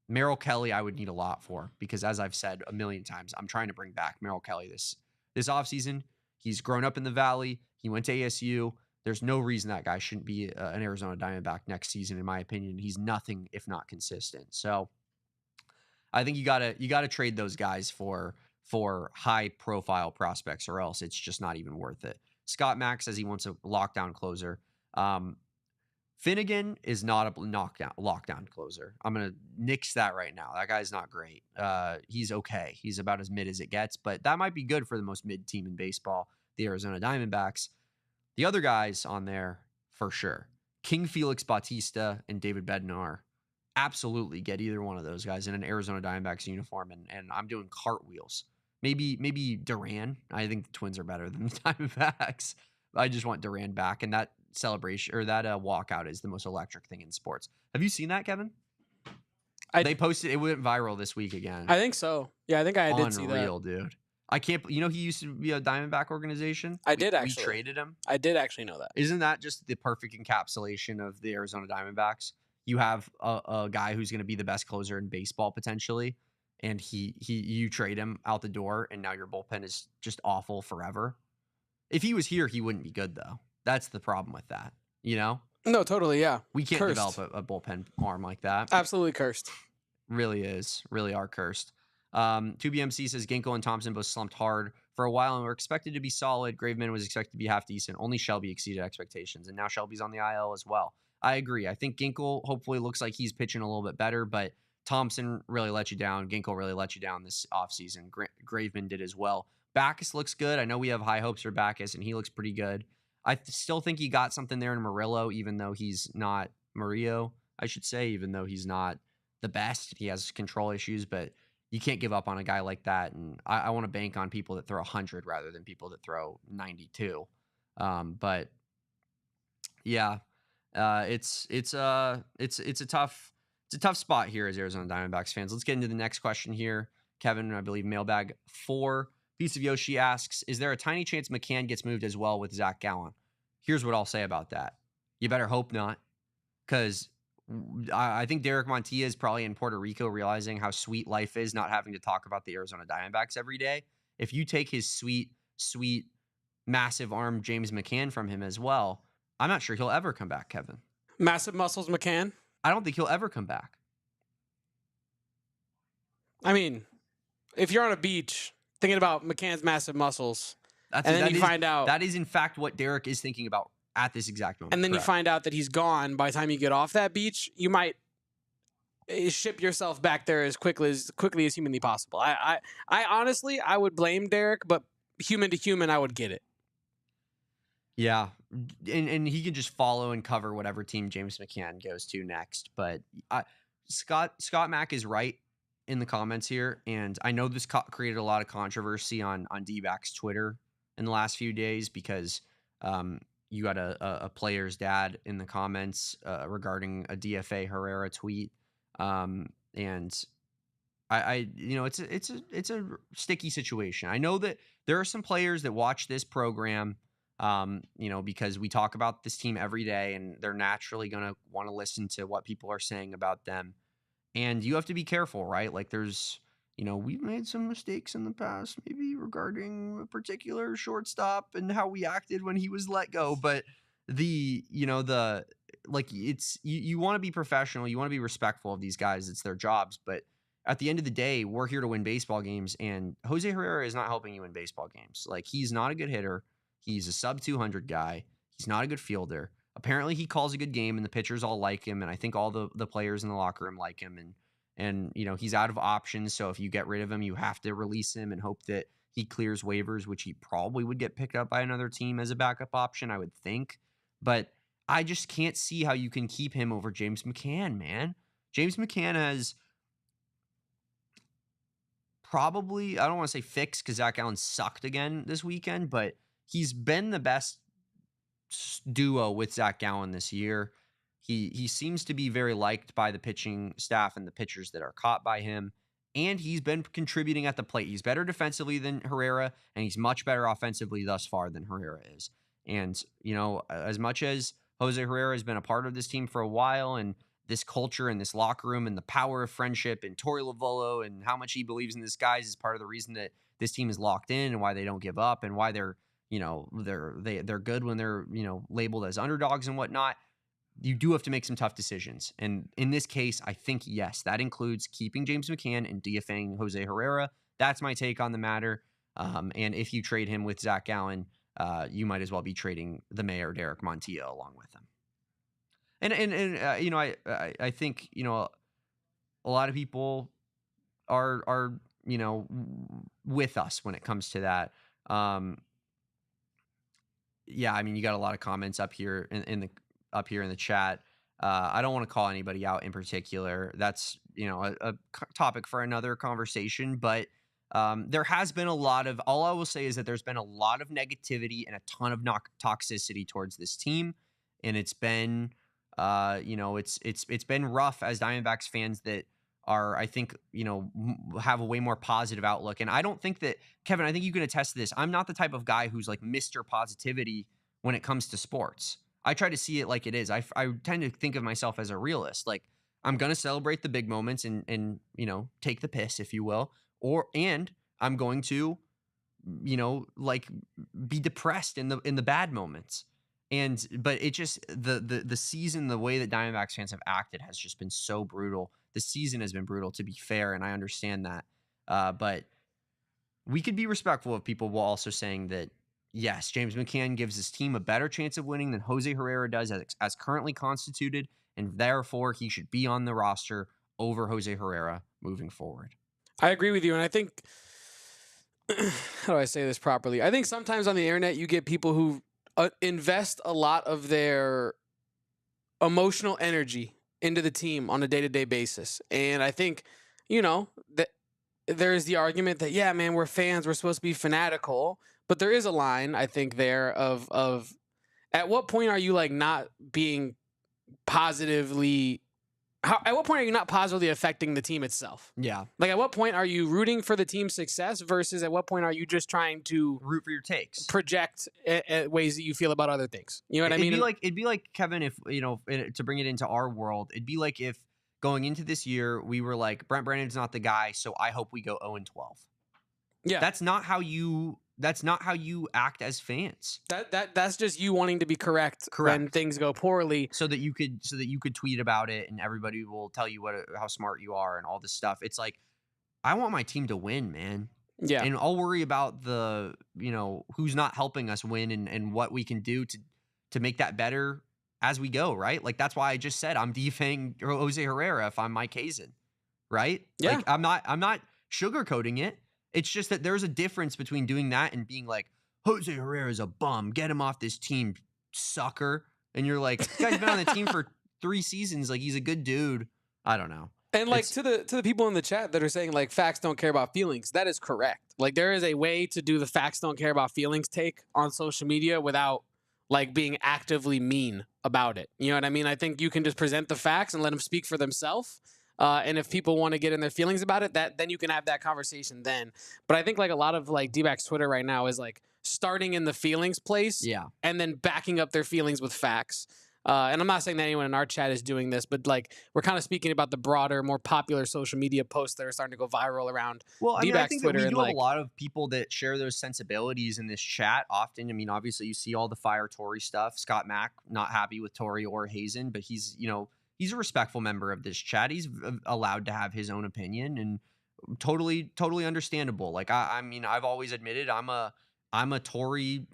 Merrill Kelly, I would need a lot for, because as I've said a million times, I'm trying to bring back Merrill Kelly this offseason. He's grown up in the Valley. He went to ASU. There's no reason that guy shouldn't be an Arizona Diamondback next season, in my opinion. He's nothing if not consistent. So I think you gotta trade those guys for high profile prospects, or else it's just not even worth it. Scott Mack says he wants a lockdown closer. Finnegan is not a lockdown closer. I'm going to nix that right now. That guy's not great. He's okay. He's about as mid as it gets, but that might be good for the most mid team in baseball, the Arizona Diamondbacks. The other guys on there, for sure, King Felix Bautista and David Bednar. Absolutely get either one of those guys in an Arizona Diamondbacks uniform, and I'm doing cartwheels. Maybe Duran. I think the Twins are better than the Diamondbacks. I just want Duran back, and that celebration or that walkout is the most electric thing in sports. Have you seen that, Kevin? They posted it went viral this week again. I think so. Yeah, I think I did see that. Unreal, dude. I can't. He used to be a Diamondback organization. I did actually. We traded him. I did actually know that. Isn't that just the perfect encapsulation of the Arizona Diamondbacks? You have a guy who's going to be the best closer in baseball potentially, and you trade him out the door, and now your bullpen is just awful forever. If he was here, he wouldn't be good though. That's the problem with that, No, totally, yeah. We can't Cursed. develop a bullpen arm like that. Absolutely cursed. Really are cursed. 2BMC says Ginkel and Thompson both slumped hard for a while and were expected to be solid. Graveman was expected to be half decent. Only Shelby exceeded expectations, and now Shelby's on the IL as well. I agree. I think Ginkel hopefully looks like he's pitching a little bit better, but Thompson really let you down. Ginkel really let you down this offseason. Graveman did as well. Backus looks good. I know we have high hopes for Backus, and he looks pretty good. I still think he got something there in Murillo, even though he's not Murillo, I should say, even though he's not the best. He has control issues, but you can't give up on a guy like that. And I want to bank on people that throw 100 rather than people that throw 92. But yeah, it's a tough spot here as Arizona Diamondbacks fans. Let's get into the next question here. Kevin, I believe mailbag 4. Piece of Yoshi asks, is there a tiny chance McCann gets moved as well with Zach Gallen? Here's what I'll say about that. You better hope not, because I think Derek Montilla is probably in Puerto Rico realizing how sweet life is not having to talk about the Arizona Diamondbacks every day. If you take his sweet, massive arm James McCann from him as well, I'm not sure he'll ever come back, Kevin. Massive muscles McCann? I don't think he'll ever come back. I mean, if you're on a beach thinking about McCann's massive muscles, then you find out that is in fact what Derek is thinking about at this exact moment. And then you find out that he's gone by the time you get off that beach, you might ship yourself back there as quickly as humanly possible. I honestly, I would blame Derek, but human to human, I would get it. Yeah, and he can just follow and cover whatever team James McCann goes to next. But Scott Mack is right in the comments here, and I know this created a lot of controversy on Dbacks Twitter in the last few days because you got a player's dad in the comments regarding a DFA Herrera tweet, and I it's a sticky situation. I know that there are some players that watch this program, because we talk about this team every day, and they're naturally going to want to listen to what people are saying about them. And you have to be careful, right? Like there's, we've made some mistakes in the past, maybe regarding a particular shortstop and how we acted when he was let go. But you want to be professional. You want to be respectful of these guys. It's their jobs. But at the end of the day, we're here to win baseball games. And Jose Herrera is not helping you win baseball games. Like he's not a good hitter. He's a sub 200 guy. He's not a good fielder. Apparently he calls a good game and the pitchers all like him. And I think all the players in the locker room like him. And he's out of options. So if you get rid of him, you have to release him and hope that he clears waivers, which he probably would get picked up by another team as a backup option, I would think. But I just can't see how you can keep him over James McCann, man. James McCann has probably, I don't want to say fixed because Zach Gallen sucked again this weekend, but he's been the best duo with Zach Gallen this year. He seems to be very liked by the pitching staff and the pitchers that are caught by him, and he's been contributing at the plate. He's better defensively than Herrera, and he's much better offensively thus far than Herrera is. And, as much as Jose Herrera has been a part of this team for a while, and this culture and this locker room and the power of friendship and Torey Lovullo and how much he believes in this guys is part of the reason that this team is locked in and why they don't give up and why they're good when they're, labeled as underdogs and whatnot. You do have to make some tough decisions. And in this case, I think, yes, that includes keeping James McCann and DFAing Jose Herrera. That's my take on the matter. And if you trade him with Zach Gallen, you might as well be trading the mayor, Derek Montilla, along with him. And you know, I think, you know, a lot of people are you know, with us when it comes to that. Yeah, I mean, you got a lot of comments up here in the chat. I don't want to call anybody out in particular. That's, you know, a topic for another conversation. But there has been a lot of, all I will say is that there's been a lot of negativity and a ton of toxicity towards this team, and it's been, you know, it's been rough as Diamondbacks fans that are, I think, you know, have a way more positive outlook. And I don't think that, Kevin, I think you can attest to this. I'm not the type of guy who's like Mr. Positivity when it comes to sports. I try to see it like it is. I tend to think of myself as a realist. Like, I'm going to celebrate the big moments and, you know, take the piss, if you will, and I'm going to, you know, like, be depressed in the bad moments. But it just, the season, the way that Diamondbacks fans have acted has just been so brutal. The season has been brutal, to be fair, and I understand that. But we could be respectful of people while also saying that, yes, James McCann gives his team a better chance of winning than Jose Herrera does as currently constituted, and therefore he should be on the roster over Jose Herrera moving forward. I agree with you, and I think, how do I say this properly? I think sometimes on the internet you get people who invest a lot of their emotional energy into the team on a day-to-day basis. And I think, you know, that there's the argument that, yeah, man, we're fans, we're supposed to be fanatical. But there is a line, I think, there of at what point are you like not being positively, at what point are you not positively affecting the team itself? Yeah. Like, at what point are you rooting for the team's success versus at what point are you just trying to root for your takes, project ways that you feel about other things? You know what I mean? It'd be like, Kevin, if, you know, to bring it into our world, it'd be like if going into this year we were like, Brent Brandon's not the guy, so I hope we go 0-12. Yeah. That's not how you act as fans. That's just you wanting to be correct when things go poorly, so that you could tweet about it and everybody will tell you how smart you are and all this stuff. It's like, I want my team to win, man. Yeah. And I'll worry about the, you know, who's not helping us win and what we can do to make that better as we go, right? Like, that's why I just said I'm defanging Jose Herrera if I'm Mike Hazen, right? Yeah. Like, I'm not sugarcoating it. It's just that there's a difference between doing that and being like, Jose Herrera's a bum, get him off this team, sucker. And you're like, this guy's been on the team for 3 seasons. Like, he's a good dude. I don't know. And like, to the people in the chat that are saying like facts don't care about feelings, that is correct. Like, there is a way to do the facts don't care about feelings take on social media without like being actively mean about it. You know what I mean? I think you can just present the facts and let them speak for themselves. And if people want to get in their feelings about it, then you can have that conversation then. But I think like a lot of like Dbacks Twitter right now is like starting in the feelings place, and then backing up their feelings with facts. And I'm not saying that anyone in our chat is doing this, but like we're kind of speaking about the broader, more popular social media posts that are starting to go viral around. Well, I mean, I think Twitter, that we do have a lot of people that share those sensibilities in this chat often. I mean, obviously you see all the fire Tory stuff. Scott Mack not happy with Tory or Hazen, but he's, you know, he's a respectful member of this chat. He's allowed to have his own opinion, and totally understandable. Like, I mean, I've always admitted I'm a Tory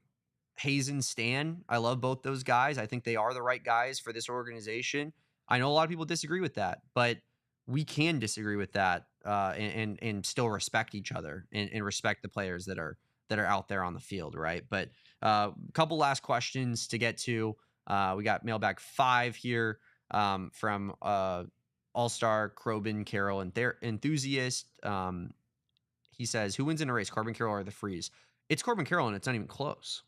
Hazen stan. I love both those guys. I think they are the right guys for this organization. I know a lot of people disagree with that, but we can disagree with that and still respect each other and respect the players that are out there on the field, right? But a couple last questions to get to. We got mailbag 5 here. From All-Star Corbin Carroll and their enthusiast. He says, who wins in a race, Corbin Carroll or the Freeze? It's Corbin Carroll, and it's not even close.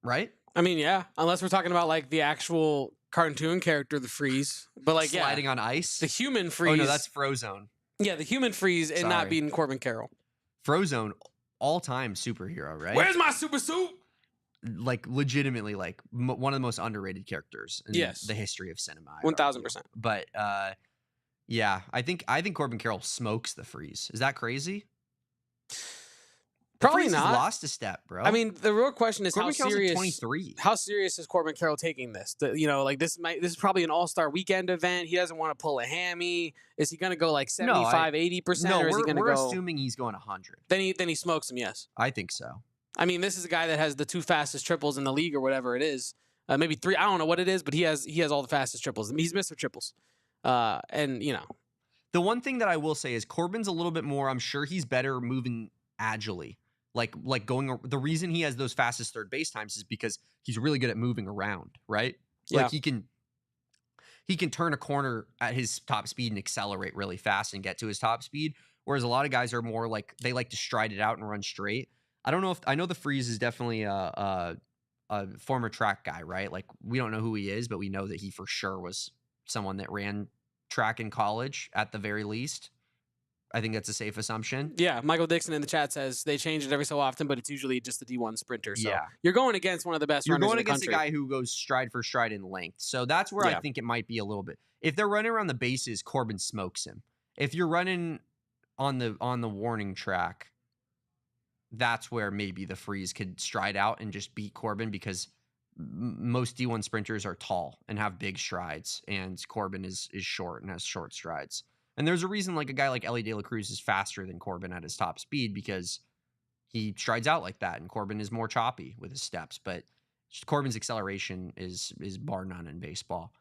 Right? I mean, yeah, unless we're talking about like the actual cartoon character, the Freeze. But like, sliding on ice? The human Freeze. Oh, no, that's Frozone. Yeah, the human Freeze and not being Corbin Carroll. Frozone, all-time superhero, right? Where's my super suit? Like, legitimately, like one of the most underrated characters in the history of cinema. 1000%. But yeah, I think Corbin Carroll smokes the Freeze. Is that crazy? Probably Freeze not. Has lost a step, bro. I mean, the real question is Corbin how serious. 23. How serious is Corbin Carroll taking this? You know, like this is probably an all-star weekend event. He doesn't want to pull a hammy. Is he going to go like 75, 80%? No, or is he going to go? We're assuming he's going 100. Then he smokes him. Yes, I think so. I mean, this is a guy that has the 2 fastest triples in the league or whatever it is. Maybe 3. I don't know what it is, but he has all the fastest triples. I mean, he's Mr. Triples. And, you know. The one thing that I will say is Corbin's a little bit more, I'm sure he's better moving agilely. Like going, the reason he has those fastest third base times is because he's really good at moving around, right? Yeah. Like he can turn a corner at his top speed and accelerate really fast and get to his top speed. Whereas a lot of guys are more like, they like to stride it out and run straight. I know the Freeze is definitely a former track guy, right? Like we don't know who he is, but we know that he for sure was someone that ran track in college at the very least. I think that's a safe assumption. Yeah, Michael Dixon in the chat says they change it every so often, but it's usually just the D1 sprinter. So Yeah. you're going against one of the best runners in the country. You're going against a guy who goes stride for stride in length. So that's where I think it might be a little bit. If they're running around the bases, Corbin smokes him. If you're running on the warning track, that's where maybe the Freeze could stride out and just beat Corbin, because most D1 sprinters are tall and have big strides, and Corbin is short and has short strides. And there's a reason like a guy like Ellie De La Cruz is faster than Corbin at his top speed, because he strides out like that, and Corbin is more choppy with his steps. But Corbin's acceleration is bar none in baseball.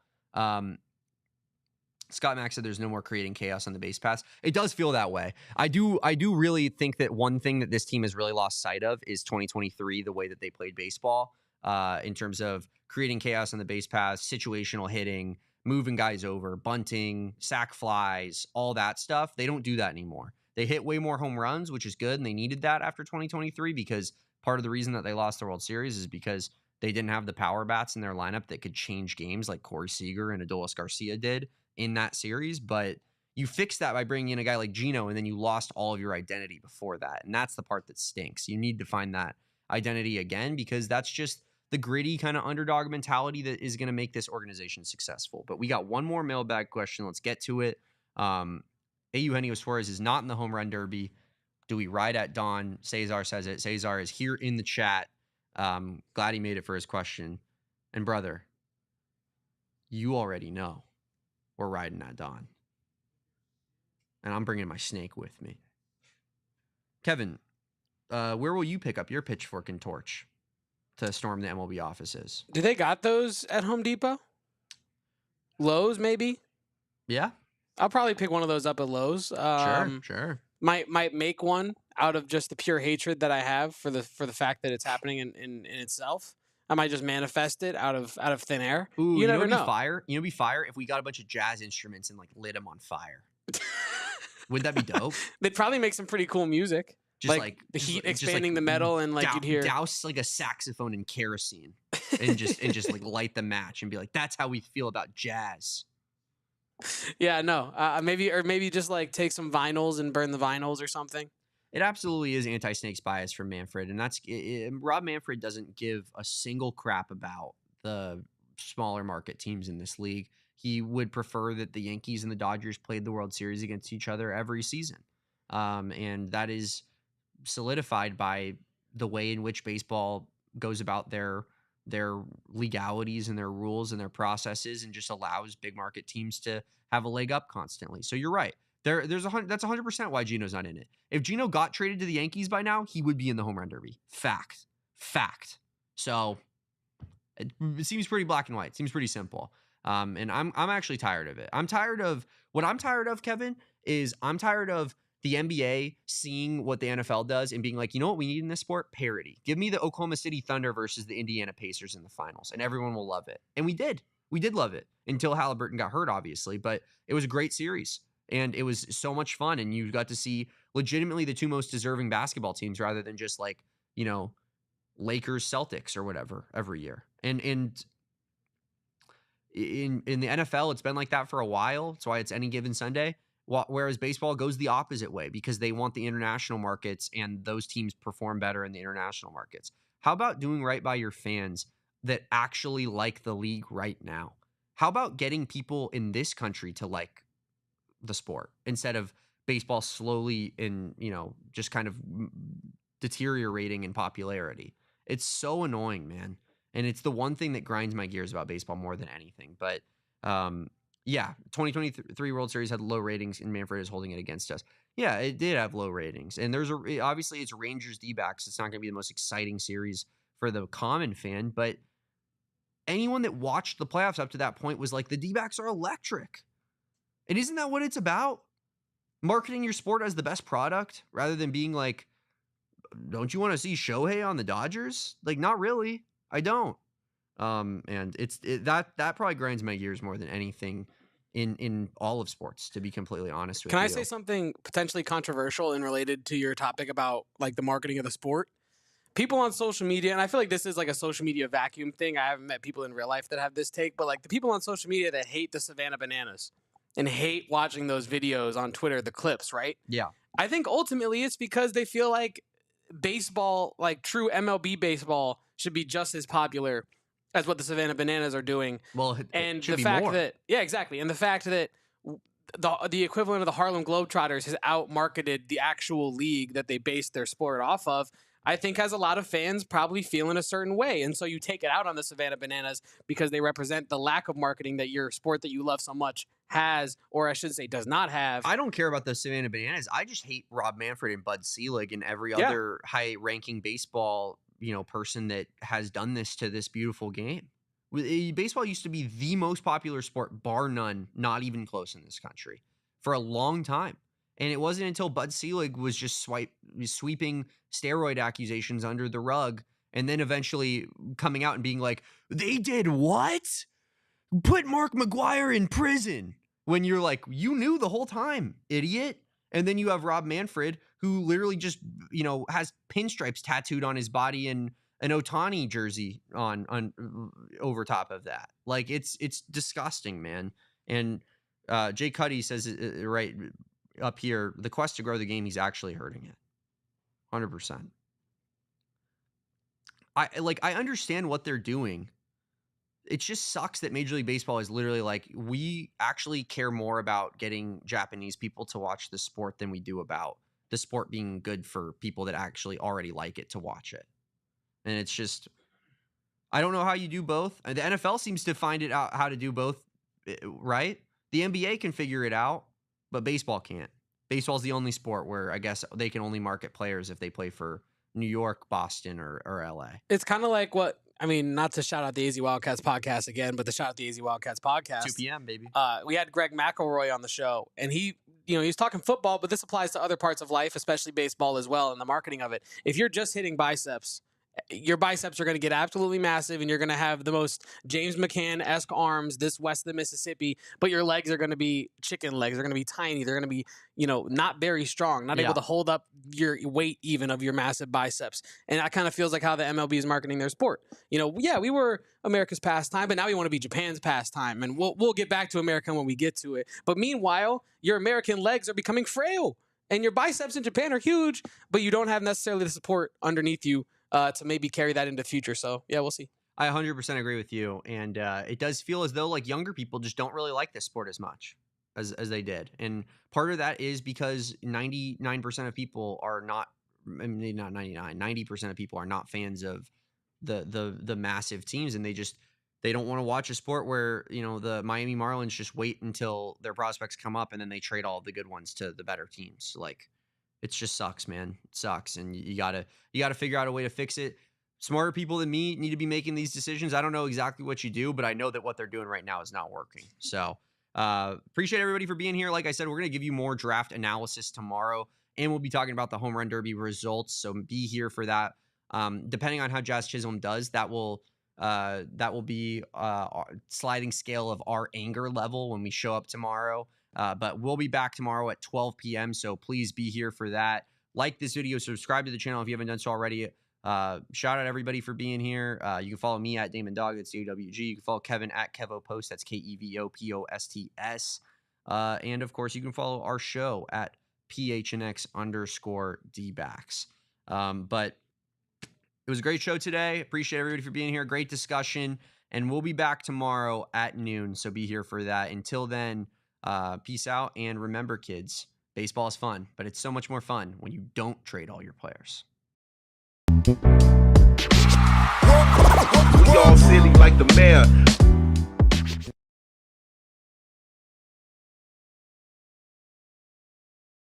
Scott Mack said there's no more creating chaos on the base pass. It does feel that way. I do really think that one thing that this team has really lost sight of is 2023, the way that they played baseball, in terms of creating chaos on the base pass, situational hitting, moving guys over, bunting, sac flies, all that stuff. They don't do that anymore. They hit way more home runs, which is good, and they needed that after 2023, because part of the reason that they lost the World Series is because they didn't have the power bats in their lineup that could change games like Corey Seager and Adolis Garcia did in that series. But you fix that by bringing in a guy like Gino, and then you lost all of your identity before that. And that's the part that stinks. You need to find that identity again, because that's just the gritty kind of underdog mentality that is going to make this organization successful. But we got one more mailbag question. Let's get to it. Eugenio Suarez is not in the home run derby. Do we ride at dawn? Cesar says it. Cesar is here in the chat. Glad he made it for his question. And brother, you already know we're riding at dawn. And I'm bringing my snake with me. Kevin, where will you pick up your pitchfork and torch to storm the MLB offices? Do they got those at Home Depot? Lowe's, maybe? Yeah. I'll probably pick one of those up at Lowe's. Sure. Might make one out of just the pure hatred that I have for the fact that it's happening in itself. I might just manifest it out of thin air. Ooh, you never know. It'd be fire if we got a bunch of jazz instruments and like lit them on fire. Would that be dope? They'd probably make some pretty cool music. Just like the heat expanding the metal, and like you'd hear douse like a saxophone in kerosene and just like light the match and be like, that's how we feel about jazz. Yeah, no, maybe just like take some vinyls and burn the vinyls or something. It absolutely is anti-snakes bias from Manfred, and that's Rob Manfred doesn't give a single crap about the smaller market teams in this league. He would prefer that the Yankees and the Dodgers played the World Series against each other every season, and that is solidified by the way in which baseball goes about their legalities and their rules and their processes, and just allows big market teams to have a leg up constantly. So you're right. That's 100% why Gino's not in it. If Gino got traded to the Yankees by now, he would be in the home run derby. Fact. So it seems pretty black and white. It seems pretty simple. And I'm actually tired of it. What I'm tired of, Kevin, is I'm tired of the NBA seeing what the NFL does and being like, you know what we need in this sport? Parity. Give me the Oklahoma City Thunder versus the Indiana Pacers in the finals, and everyone will love it. And we did. We did love it until Halliburton got hurt, obviously. But it was a great series, and it was so much fun. And you got to see legitimately the two most deserving basketball teams rather than just like, you know, Lakers, Celtics or whatever every year. And in the NFL, it's been like that for a while. That's why it's any given Sunday. Whereas baseball goes the opposite way because they want the international markets, and those teams perform better in the international markets. How about doing right by your fans that actually like the league right now? How about getting people in this country to like the sport instead of baseball slowly just kind of deteriorating in popularity? It's so annoying, man. And it's the one thing that grinds my gears about baseball more than anything. But Yeah, 2023 World Series had low ratings, and Manfred is holding it against us. Yeah, it did have low ratings, and obviously it's Rangers Dbacks. It's not going to be the most exciting series for the common fan, but anyone that watched the playoffs up to that point was like, the Dbacks are electric. And isn't that what it's about? Marketing your sport as the best product rather than being like, don't you want to see Shohei on the Dodgers? Like, not really. I don't. And that probably grinds my gears more than anything in all of sports, to be completely honest with you. Can I say something potentially controversial and related to your topic about like the marketing of the sport? People on social media, and I feel like this is like a social media vacuum thing. I haven't met people in real life that have this take, but like the people on social media that hate the Savannah Bananas and hate watching those videos on Twitter, the clips, right? Yeah. I think ultimately it's because they feel like baseball, like true MLB baseball, should be just as popular as what the Savannah Bananas are doing. Well, and the fact that, yeah, exactly. And the fact that the equivalent of the Harlem Globetrotters has out-marketed the actual league that they base their sport off of, I think has a lot of fans probably feeling a certain way. And so you take it out on the Savannah Bananas because they represent the lack of marketing that your sport that you love so much has, or I should say does not have. I don't care about the Savannah Bananas. I just hate Rob Manfred and Bud Selig and every other high-ranking baseball person that has done this to this beautiful game. Baseball used to be the most popular sport, bar none, not even close in this country, for a long time. And it wasn't until Bud Selig was just sweeping steroid accusations under the rug and then eventually coming out and being like, they did what? Put Mark McGwire in prison. When you're like, you knew the whole time, idiot. And then you have Rob Manfred, who literally just, has pinstripes tattooed on his body and an Ohtani jersey on over top of that. Like, it's disgusting, man. And Jay Cuddy says right up here, the quest to grow the game, he's actually hurting it. 100%. I understand what they're doing. It just sucks that Major League Baseball is literally like, we actually care more about getting Japanese people to watch the sport than we do about the sport being good for people that actually already like it to watch it. And it's just, I don't know how you do both. The NFL seems to find it out how to do both, right? The NBA can figure it out, but baseball can't. Baseball's the only sport where I guess they can only market players if they play for New York, Boston, or LA. It's kind of like what, not to shout out the AZ Wildcats podcast again, but to shout out the AZ Wildcats podcast. 2 p.m., baby. We had Greg McElroy on the show, and he was talking football, but this applies to other parts of life, especially baseball as well, and the marketing of it. If you're just hitting biceps, your biceps are going to get absolutely massive, and you're going to have the most James McCann-esque arms this west of the Mississippi, but your legs are going to be chicken legs. They're going to be tiny. They're going to be, not very strong, not able to hold up your weight even of your massive biceps. And that kind of feels like how the MLB is marketing their sport. We were America's pastime, but now we want to be Japan's pastime, and we'll get back to America when we get to it. But meanwhile, your American legs are becoming frail, and your biceps in Japan are huge, but you don't have necessarily the support underneath you to maybe carry that into the future. So, yeah, we'll see. I 100% agree with you. And it does feel as though like younger people just don't really like this sport as much as they did. And part of that is because 99% of people are not, maybe not 99, 90% of people are not fans of the massive teams. And they don't want to watch a sport where, the Miami Marlins just wait until their prospects come up and then they trade all the good ones to the better teams. Like, it just sucks, man. It sucks. And you gotta figure out a way to fix it. Smarter people than me need to be making these decisions. I don't know exactly what you do, but I know that what they're doing right now is not working. So appreciate everybody for being here. Like I said, we're going to give you more draft analysis tomorrow, and we'll be talking about the Home Run Derby results. So be here for that. Depending on how Jazz Chisholm does, that will be a sliding scale of our anger level when we show up tomorrow. But we'll be back tomorrow at 12 p.m. So please be here for that. Like this video, subscribe to the channel if you haven't done so already. Shout out everybody for being here. You can follow me at Damon Dog, that's DWG. You can follow Kevin at KevoPost, that's KEVOPOSTS. And of course, you can follow our show at PHNX_Dbacks. But it was a great show today. Appreciate everybody for being here. Great discussion. And we'll be back tomorrow at noon. So be here for that. Until then, peace out. And remember, kids, baseball is fun, but it's so much more fun when you don't trade all your players. We all silly like the mayor.